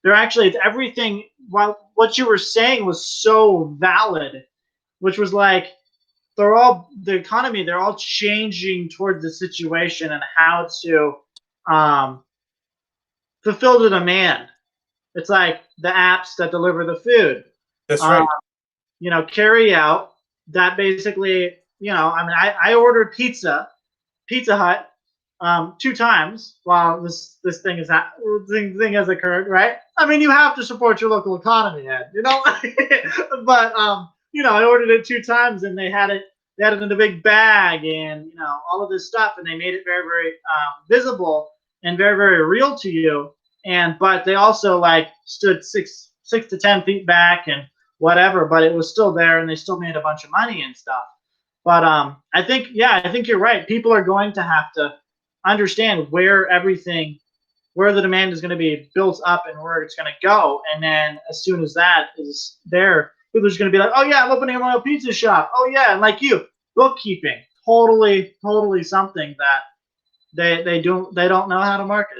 [SPEAKER 1] They're actually it's everything. While what you were saying was so valid, which was like they're all the economy. They're all changing towards the situation and how to um, fulfill the demand. It's like the apps that deliver the food.
[SPEAKER 2] That's
[SPEAKER 1] Um,
[SPEAKER 2] right.
[SPEAKER 1] carry out that basically, I mean, I ordered Pizza Hut, 2 times while this thing has occurred, right? I mean, you have to support your local economy, Ed, but I ordered it 2 times, and they had it in a big bag, and all of this stuff, and they made it very, very visible and very, very real to you. And but they also like stood 6 to 10 feet back and whatever, but it was still there, and they still made a bunch of money and stuff. But I think, yeah, I think you're right. People are going to have to understand where the demand is going to be built up and where it's going to go. And then as soon as that is there, people are going to be like, oh yeah, I'm opening my own pizza shop. Oh yeah, and like you, bookkeeping, totally something that they don't know how to market.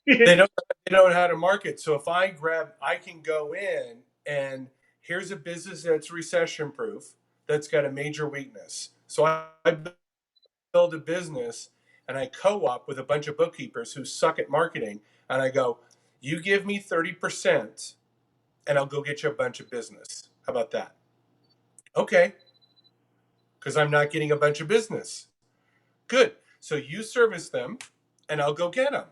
[SPEAKER 2] They don't know how to market. So if I can go in and here's a business that's recession proof, that's got a major weakness. So I build a business and I co-op with a bunch of bookkeepers who suck at marketing, and I go, you give me 30% and I'll go get you a bunch of business. How about that? Okay, because I'm not getting a bunch of business. Good. So you service them and I'll go get them.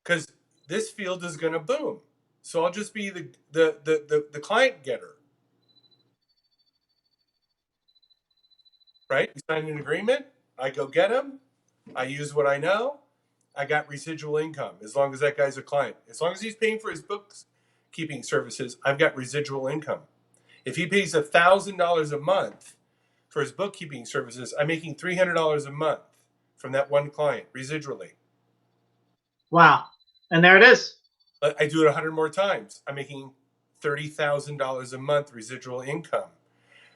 [SPEAKER 2] Because this field is going to boom. So I'll just be the client getter, right? We sign an agreement. I go get them. I use what I know. I got residual income as long as that guy's a client. As long as he's paying for his bookkeeping services, I've got residual income. If he pays $1,000 a month for his bookkeeping services, I'm making $300 a month from that one client residually.
[SPEAKER 1] Wow, and there it is.
[SPEAKER 2] I do it 100 more times. I'm making $30,000 a month residual income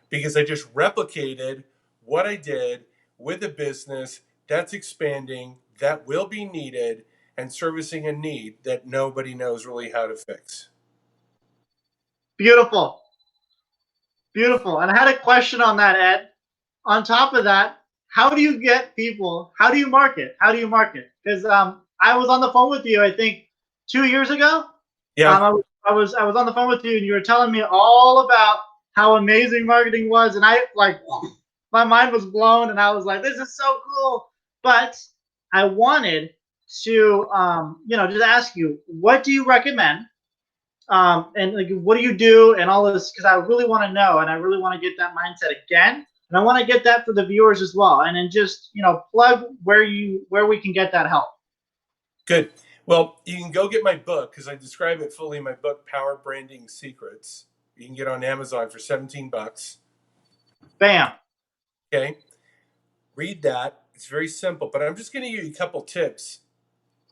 [SPEAKER 2] because I just replicated what I did with a business that's expanding, that will be needed, and servicing a need that nobody knows really how to fix.
[SPEAKER 1] Beautiful, beautiful. And I had a question on that, Ed. On top of that, how do you get people? How do you market? How do you market? Because I was on the phone with you, I think 2 years ago.
[SPEAKER 2] Yeah,
[SPEAKER 1] I was on the phone with you, and you were telling me all about how amazing marketing was, and I like my mind was blown, and I was like, this is so cool. But I wanted to just ask you, what do you recommend? And like, what do you do and all this? Because I really want to know, and I really want to get that mindset again, and I want to get that for the viewers as well. And then just plug where we can get that help.
[SPEAKER 2] good. Well, you can go get my book because I describe it fully in my book, Power Branding Secrets. You can get on Amazon for 17 bucks.
[SPEAKER 1] Bam.
[SPEAKER 2] Okay. Read that. It's very simple, but I'm just going to give you a couple tips.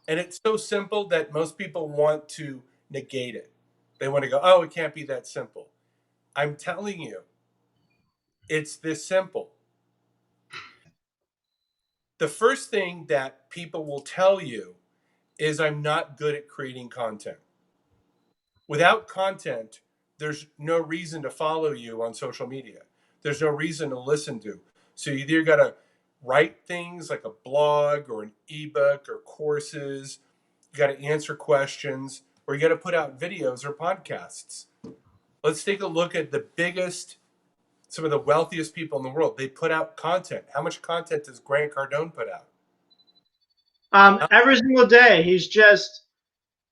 [SPEAKER 2] And it's so simple that most people want to negate it. They want to go, oh, it can't be that simple. I'm telling you, it's this simple. The first thing that people will tell you is I'm not good at creating content. Without content, there's no reason to follow you on social media. There's no reason to listen to. So you either got to write things like a blog or an ebook or courses, you got to answer questions, or you got to put out videos or podcasts. Let's take a look at some of the wealthiest people in the world. They put out content. How much content does Grant Cardone put out?
[SPEAKER 1] Every single day, he's just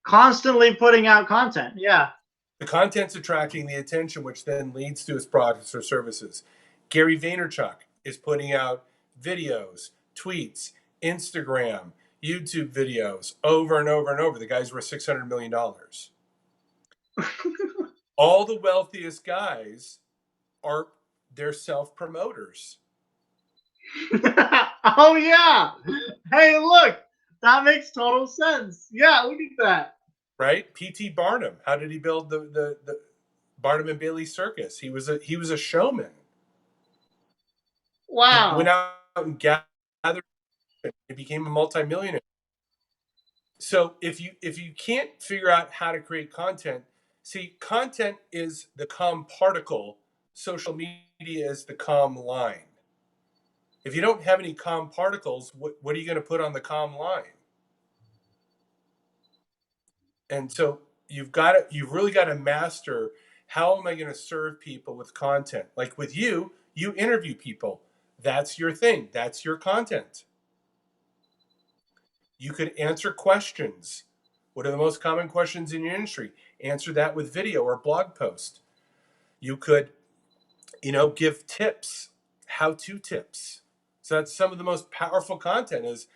[SPEAKER 1] constantly putting out content. Yeah.
[SPEAKER 2] The content's attracting the attention, which then leads to his products or services. Gary Vaynerchuk is putting out videos, tweets, Instagram, YouTube videos over and over and over. The guy's worth $600 million. All the wealthiest guys are their self promoters.
[SPEAKER 1] Oh yeah. Hey, look, that makes total sense. Yeah, look at that.
[SPEAKER 2] Right? P.T. Barnum. How did he build the Barnum and Bailey Circus? He was a showman. He went
[SPEAKER 1] Wow.
[SPEAKER 2] out and gathered. He became a multimillionaire. So if you can't figure out how to create content, see, content is the calm particle social media is the calm line. If you don't have any calm particles, what are you going to put on the calm line? And so you've really got to master, how am I going to serve people with content? Like with you interview people. That's your thing. That's your content. You could answer questions. What are the most common questions in your industry? Answer that with video or blog post. You could, give tips, how-to tips. So that's some of the most powerful content is,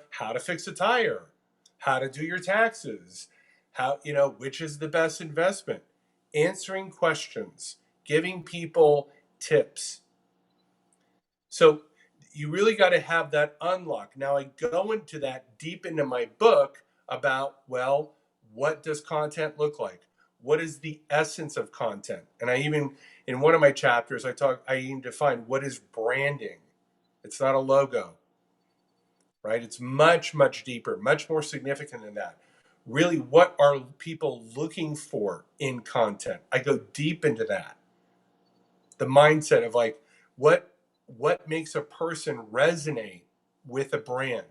[SPEAKER 2] how to fix a tire, how to do your taxes, how, which is the best investment, answering questions, giving people tips. So you really got to have that unlock. Now I go into that deep into my book about, well, what does content look like? What is the essence of content? And I even, in one of my chapters, I even define what is branding. It's not a logo, right? It's much, much deeper, much more significant than that. Really, what are people looking for in content? I go deep into that. The mindset of like, what makes a person resonate with a brand?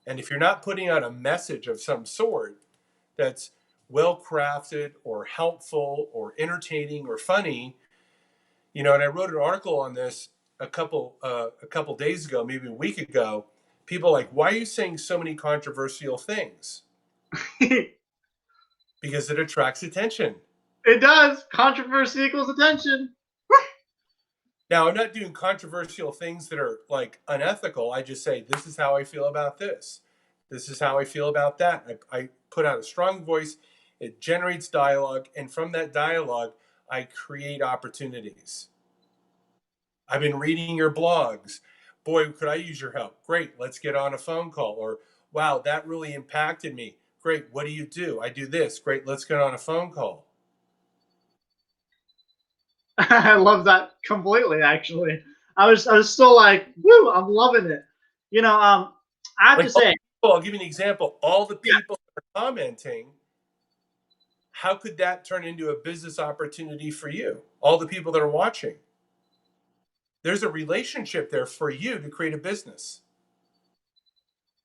[SPEAKER 2] And if you're not putting out a message of some sort that's well crafted or helpful or entertaining or funny, and I wrote an article on this a couple days ago, maybe a week ago. People are like, why are you saying so many controversial things? Because it attracts attention.
[SPEAKER 1] It does. Controversy equals attention.
[SPEAKER 2] Now, I'm not doing controversial things that are like unethical. I just say, this is how I feel about this. This is how I feel about that. I put out a strong voice. It generates dialogue. And from that dialogue, I create opportunities. I've been reading your blogs. Boy, could I use your help? Great. Let's get on a phone call. Or, wow, that really impacted me. Great. What do you do? I do this. Great. Let's get on a phone call.
[SPEAKER 1] I love that completely. Actually, I was still like, woo, I'm loving it. I have
[SPEAKER 2] Like,
[SPEAKER 1] to say,
[SPEAKER 2] I'll give you an example. All the
[SPEAKER 1] yeah,
[SPEAKER 2] people that are commenting, how could that turn into a business opportunity for you? All the people that are watching. There's a relationship there for you to create a business.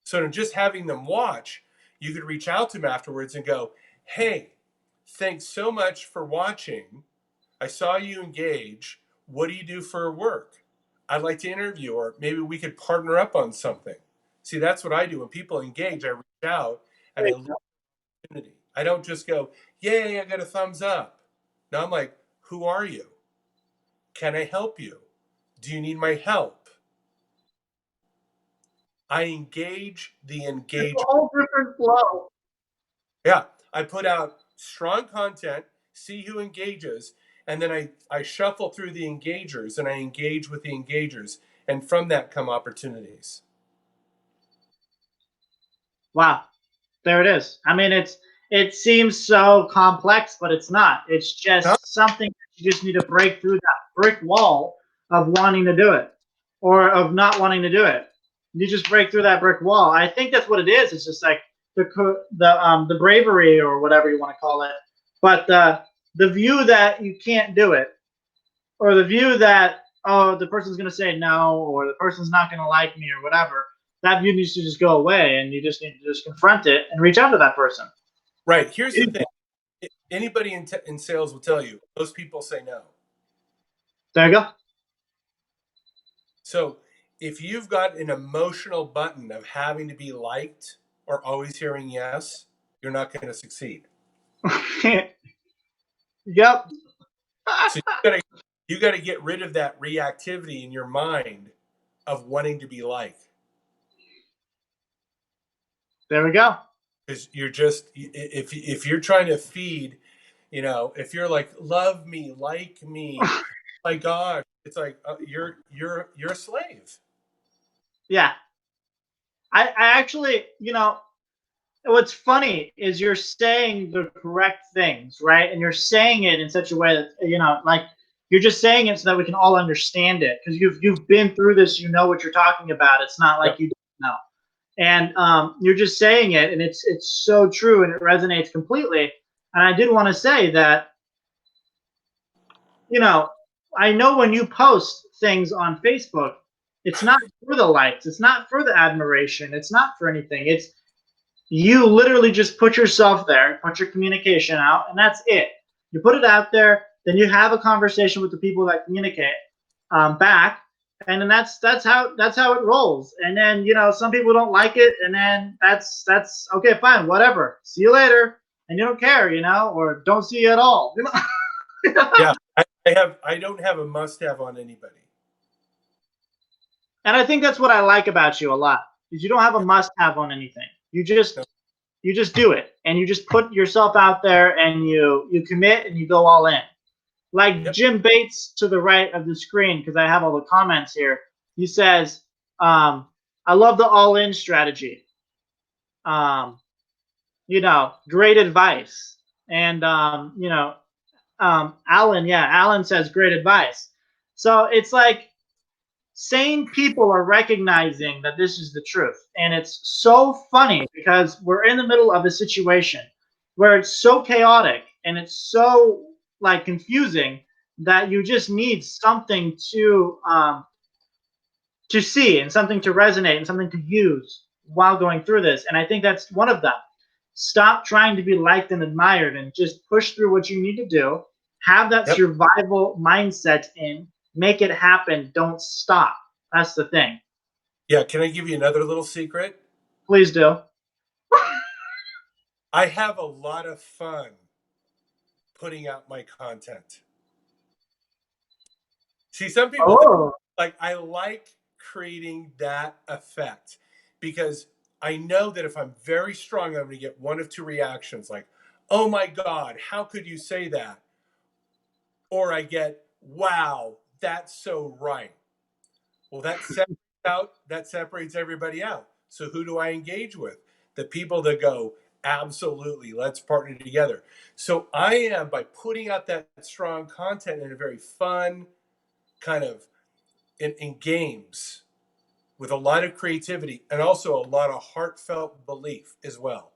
[SPEAKER 2] So just having them watch, you could reach out to them afterwards and go, hey, thanks so much for watching. I saw you engage. What do you do for work? I'd like to interview, or maybe we could partner up on something. See, that's what I do. When people engage, I reach out and I look at the opportunity. I don't just go, yay, I got a thumbs up. No, I'm like, who are you? Can I help you? Do you need my help? I engage the
[SPEAKER 1] it's a
[SPEAKER 2] engager.
[SPEAKER 1] whole different flow.
[SPEAKER 2] Yeah, I put out strong content, see who engages, and then I shuffle through the engagers and I engage with the engagers. And from that come opportunities.
[SPEAKER 1] Wow, there it is. I mean, it seems so complex, but it's not. It's
[SPEAKER 2] Huh?
[SPEAKER 1] just something that you just need to break through that brick wall of wanting to do it or of not wanting to do it. You just break through that brick wall. I think that's what it is. It's just like the bravery or whatever you want to call it, but the view that you can't do it, or the view that, oh, the person's going to say no, or the person's not going to like me, or whatever. That view needs to just go away, and you just need to just confront it and reach out to that person.
[SPEAKER 2] Right. Here's the thing. Anybody in sales will tell you, most people say no.
[SPEAKER 1] There you go.
[SPEAKER 2] So if you've got an emotional button of having to be liked or always hearing yes, you're not going to succeed.
[SPEAKER 1] Yep.
[SPEAKER 2] So you got to get rid of that reactivity in your mind of wanting to be liked.
[SPEAKER 1] There we go.
[SPEAKER 2] Because you're just, if you're trying to feed, if you're like, love me, like me, my gosh, it's like you're a slave.
[SPEAKER 1] Yeah. I actually, what's funny is you're saying the correct things, right? And you're saying it in such a way that, like you're just saying it so that we can all understand it, because you've been through this, you know what you're talking about. It's not like
[SPEAKER 2] Yep.
[SPEAKER 1] you don't know. And you're just saying it, and it's so true, and it resonates completely. And I did want to say that, I know when you post things on Facebook, it's not for the likes, it's not for the admiration, it's not for anything. It's you literally just put yourself there, put your communication out, and that's it. You put it out there, then you have a conversation with the people that communicate back, and then that's how it rolls. And then some people don't like it, and then that's okay, fine, whatever. See you later, and you don't care, or don't see you at all.
[SPEAKER 2] Yeah, I don't have a must-have on anybody.
[SPEAKER 1] And I think that's what I like about you a lot, is you don't have a must-have on anything. You just
[SPEAKER 2] No.
[SPEAKER 1] you just do it, and you just put yourself out there, and you commit, and you go all in. Like
[SPEAKER 2] Yep.
[SPEAKER 1] Jim Bates to the right of the screen, because I have all the comments here. He says, "I love the all-in strategy. Um, great advice." And Alan, yeah, Alan says great advice. So it's like sane people are recognizing that this is the truth. And it's so funny because we're in the middle of a situation where it's so chaotic and it's so like confusing that you just need something to see and something to resonate and something to use while going through this. And I think that's one of them. Stop trying to be liked and admired and just push through what you need to do. Have that
[SPEAKER 2] Yep.
[SPEAKER 1] survival mindset in, make it happen. Don't stop. That's the thing.
[SPEAKER 2] Yeah, can I give you another little secret?
[SPEAKER 1] Please do.
[SPEAKER 2] I have a lot of fun putting out my content. See, some people think,
[SPEAKER 1] Oh,
[SPEAKER 2] like, I like creating that effect because I know that if I'm very strong, I'm going to get one of two reactions like, oh my God, how could you say that? Or I get, wow, that's so right. Well, that separates everybody out. So who do I engage with? The people that go, absolutely, let's partner together. So I am, by putting out that strong content in a very fun kind of in games with a lot of creativity and also a lot of heartfelt belief as well.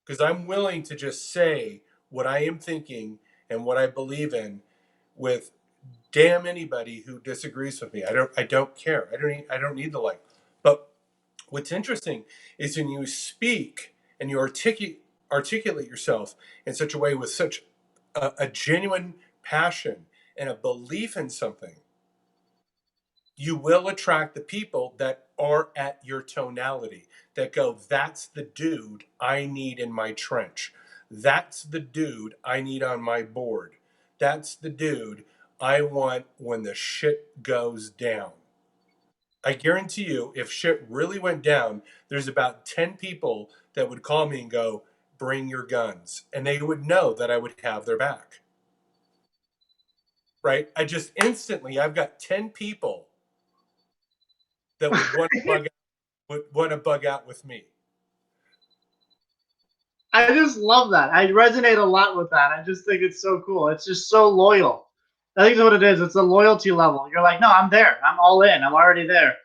[SPEAKER 2] Because I'm willing to just say what I am thinking and what I believe in with damn anybody who disagrees with me. I don't care. I don't need the like. But what's interesting is when you speak and you articulate yourself in such a way with such a genuine passion and a belief in something, you will attract the people that are at your tonality, that go, that's the dude I need in my trench. That's the dude I need on my board. That's the dude I want when the shit goes down. I guarantee you, if shit really went down, there's about 10 people that would call me and go, bring your guns. And they would know that I would have their back. Right? I've got 10 people that would want to bug out with me.
[SPEAKER 1] I just love that. I resonate a lot with that. I just think it's so cool. It's just so loyal. I think that's what it is. It's a loyalty level. You're like, no, I'm there. I'm all in. I'm already there.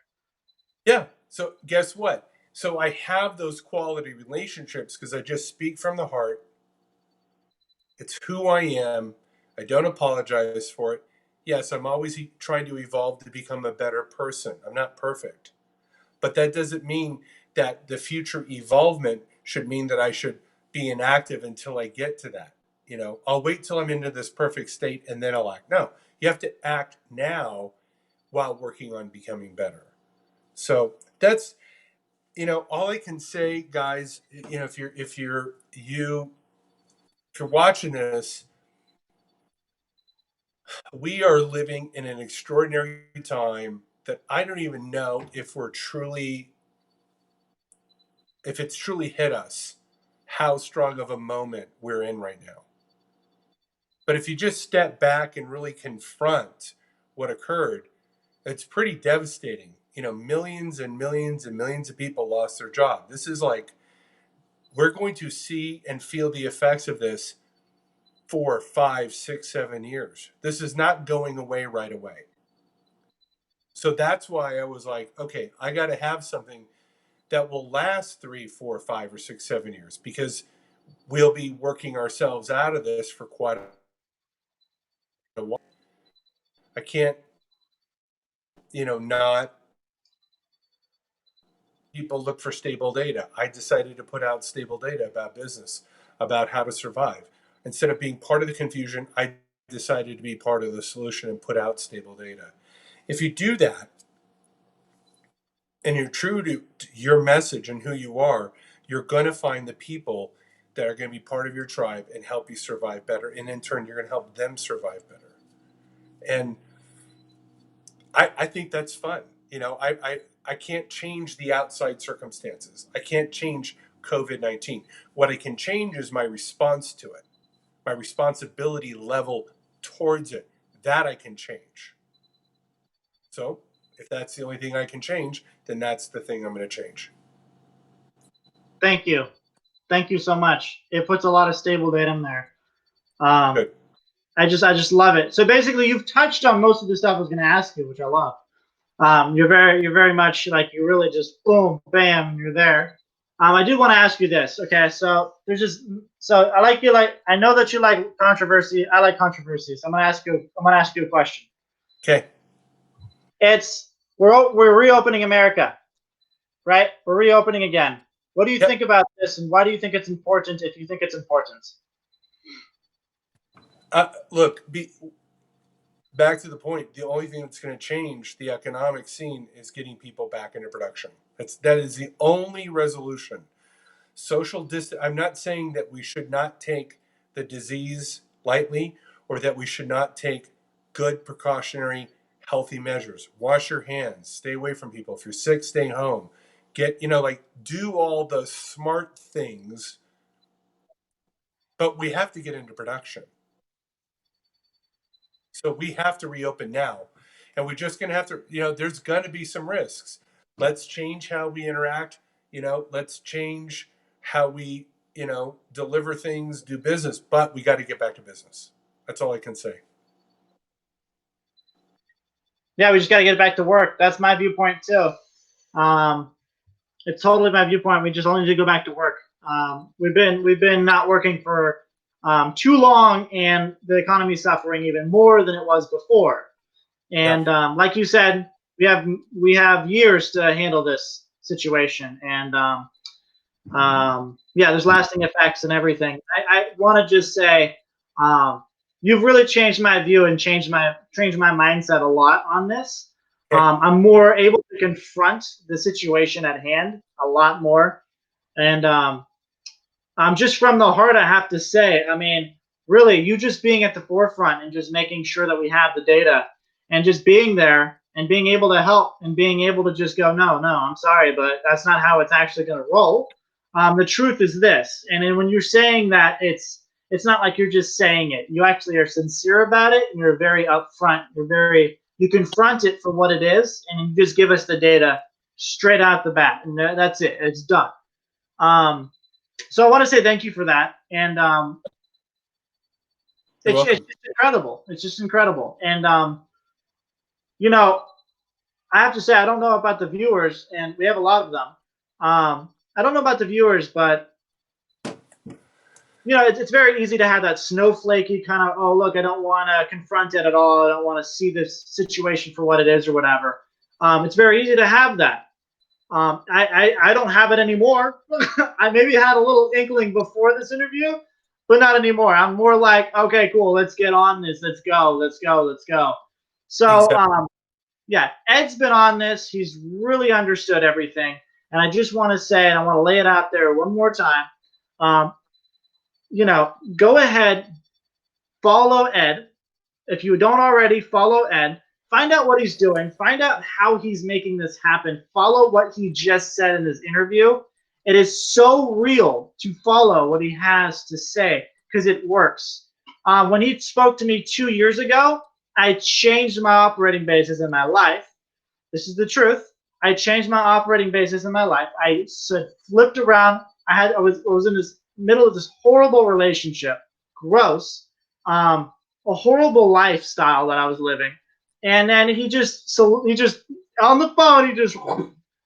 [SPEAKER 2] Yeah. So guess what? So I have those quality relationships because I just speak from the heart. It's who I am. I don't apologize for it. Yes, I'm always trying to evolve to become a better person. I'm not perfect. But that doesn't mean that the future evolvement should mean that I should be inactive until I get to that. I'll wait till I'm into this perfect state and then I'll act. No, you have to act now while working on becoming better. So that's all I can say, guys. If you're watching this, we are living in an extraordinary time that I don't even know if it's truly hit us, how strong of a moment we're in right now. But if you just step back and really confront what occurred, it's pretty devastating. Millions and millions and millions of people lost their job. This is like, we're going to see and feel the effects of this 4, 5, 6, 7 years. This is not going away right away. So that's why I was like, okay, I got to have something that will last 3, 4, 5, or 6, 7 years because we'll be working ourselves out of this for quite a while. I can't, not people look for stable data. I decided to put out stable data about business, about how to survive. Instead of being part of the confusion, I decided to be part of the solution and put out stable data. If you do that and you're true to your message and who you are, you're going to find the people that are going to be part of your tribe and help you survive better. And in turn, you're going to help them survive better. And I think that's fun. I can't change the outside circumstances. I can't change COVID-19. What I can change is my response to it, my responsibility level towards it. That I can change. So if that's the only thing I can change, then that's the thing I'm going to change.
[SPEAKER 1] Thank you. Thank you so much. It puts a lot of stable data in there.
[SPEAKER 2] Good.
[SPEAKER 1] I just love it. So basically, you've touched on most of the stuff I was going to ask you, which I love. You're very much like you really just boom, bam, you're there. I do want to ask you this. Okay, so I like you like I know that you like controversy. I like controversies. I'm gonna ask you a question.
[SPEAKER 2] Okay.
[SPEAKER 1] It's we're reopening America, right? We're reopening again. What do you
[SPEAKER 2] Yep.
[SPEAKER 1] think about this, and why do you think it's important? If you think it's important.
[SPEAKER 2] Look, back to the point. The only thing that's going to change the economic scene is getting people back into production. That is the only resolution. Social distance. I'm not saying that we should not take the disease lightly or that we should not take good precautionary healthy measures. Wash your hands, stay away from people. If you're sick, stay home. Do all the smart things, but we have to get into production. So we have to reopen now. And we're just going to have to, there's going to be some risks. Let's change how we interact. Let's change how we, deliver things, do business, but we got to get back to business. That's all I can say.
[SPEAKER 1] Yeah, we just got to get back to work. That's my viewpoint too. It's totally my viewpoint. We just only need to go back to work. We've been not working for too long, and the economy's suffering even more than it was before. And like you said, we have years to handle this situation, and yeah, there's lasting effects and everything. I want to just say, you've really changed my view and changed my mindset a lot on this. I'm more able to confront the situation at hand a lot more, and just from the heart, I have to say, I mean, really, you just being at the forefront and just making sure that we have the data and just being there and being able to help and being able to just go, no, I'm sorry, but that's not how it's actually going to roll. The truth is this, and then when you're saying that, it's not like you're just saying it. You actually are sincere about it, and you're very upfront. You confront it for what it is, and you just give us the data straight out the bat, and that's it. It's done. So I want to say thank you for that, and it's just incredible. It's just incredible, and I have to say I don't know about the viewers, and we have a lot of them. I don't know about the viewers, but it's very easy to have that snowflakey kind of, oh look, I don't want to confront it at all. I don't want to see this situation for what it is or whatever. It's very easy to have that. I don't have it anymore. I maybe had a little inkling before this interview, but not anymore. I'm more like, okay, cool, let's get on this. Let's go. So,
[SPEAKER 2] Exactly.
[SPEAKER 1] yeah, Ed's been on this. He's really understood everything. And I just want to say, and I want to lay it out there one more time, go ahead, follow Ed. If you don't already, follow Ed. Find out what he's doing. Find out how he's making this happen. Follow what he just said in this interview. It is so real to follow what he has to say because it works. When he spoke to me 2 years ago, I changed my operating basis in my life. This is the truth. I changed my operating basis in my life. I flipped around. I was in this middle of this horrible relationship, gross, a horrible lifestyle that I was living, and then he just on the phone he just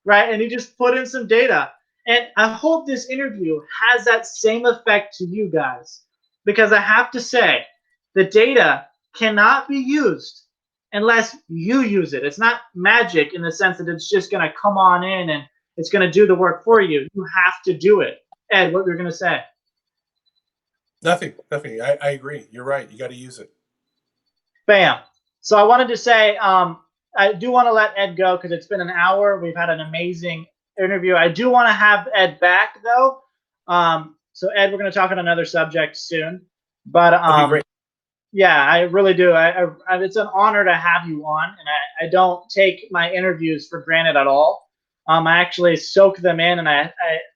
[SPEAKER 1] right, and he just put in some data, and I hope this interview has that same effect to you guys, because I have to say the data cannot be used unless you use it. It's not magic in the sense that it's just going to come on in and it's going to do the work for you. You have to do it. Ed, what you're going to say?
[SPEAKER 2] Nothing. I agree. You're right. You got to use it.
[SPEAKER 1] Bam. So I wanted to say, I do want to let Ed go because it's been an hour. We've had an amazing interview. I do want to have Ed back though. So Ed, we're going to talk on another subject soon. But
[SPEAKER 2] Okay, great.
[SPEAKER 1] yeah, I really do. It's an honor to have you on, and I don't take my interviews for granted at all. I actually soak them in, and I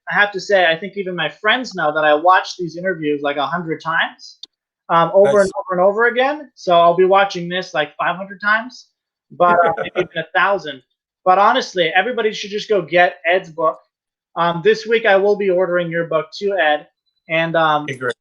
[SPEAKER 1] have to say, I think even my friends know that I watch these interviews like 100 times, over
[SPEAKER 2] Nice.
[SPEAKER 1] and over and over again. So I'll be watching this like 500 times, but maybe even 1,000. But honestly, everybody should just go get Ed's book. This week I will be ordering your book too, Ed, and
[SPEAKER 2] Okay, great.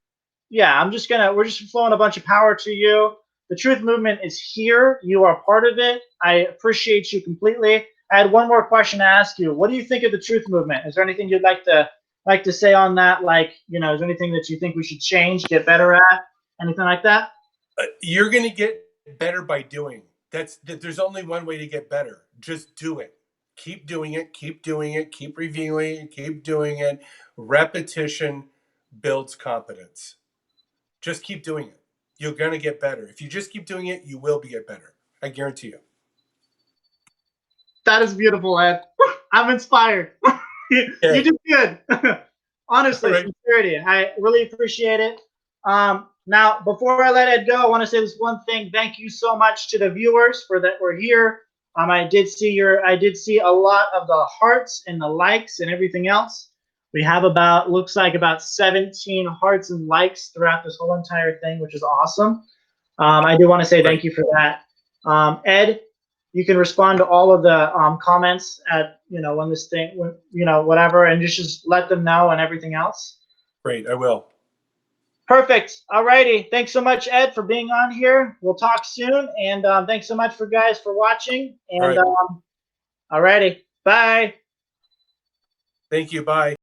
[SPEAKER 1] yeah, we're just flowing a bunch of power to you. The truth movement is here. You are part of it. I appreciate you completely. I had one more question to ask you. What do you think of the truth movement? Is there anything you'd like to say on that? Like, is there anything that you think we should change, get better at, anything like that?
[SPEAKER 2] You're going to get better by doing. There's only one way to get better. Just do it. Keep doing it. Keep doing it. Keep reviewing it. Keep doing it. Repetition builds competence. Just keep doing it. You're going to get better. If you just keep doing it, you will get better. I guarantee you.
[SPEAKER 1] That is beautiful, Ed. I'm inspired. You
[SPEAKER 2] Okay.
[SPEAKER 1] did good.
[SPEAKER 2] All
[SPEAKER 1] Honestly,
[SPEAKER 2] right.
[SPEAKER 1] sincerity. I really appreciate it. Now, before I let Ed go, I want to say this one thing. Thank you so much to the viewers for that we're here. I did see a lot of the hearts and the likes and everything else. We have looks like about 17 hearts and likes throughout this whole entire thing, which is awesome. I do want to say
[SPEAKER 2] Great.
[SPEAKER 1] thank you for that. Ed, you can respond to all of the comments at when this thing whatever, and just let them know and everything else.
[SPEAKER 2] Great. I will.
[SPEAKER 1] Perfect. All righty. Thanks so much, Ed, for being on here. We'll talk soon, and thanks so much for guys for watching.
[SPEAKER 2] All
[SPEAKER 1] And
[SPEAKER 2] right.
[SPEAKER 1] all righty. Bye.
[SPEAKER 2] Thank you. Bye.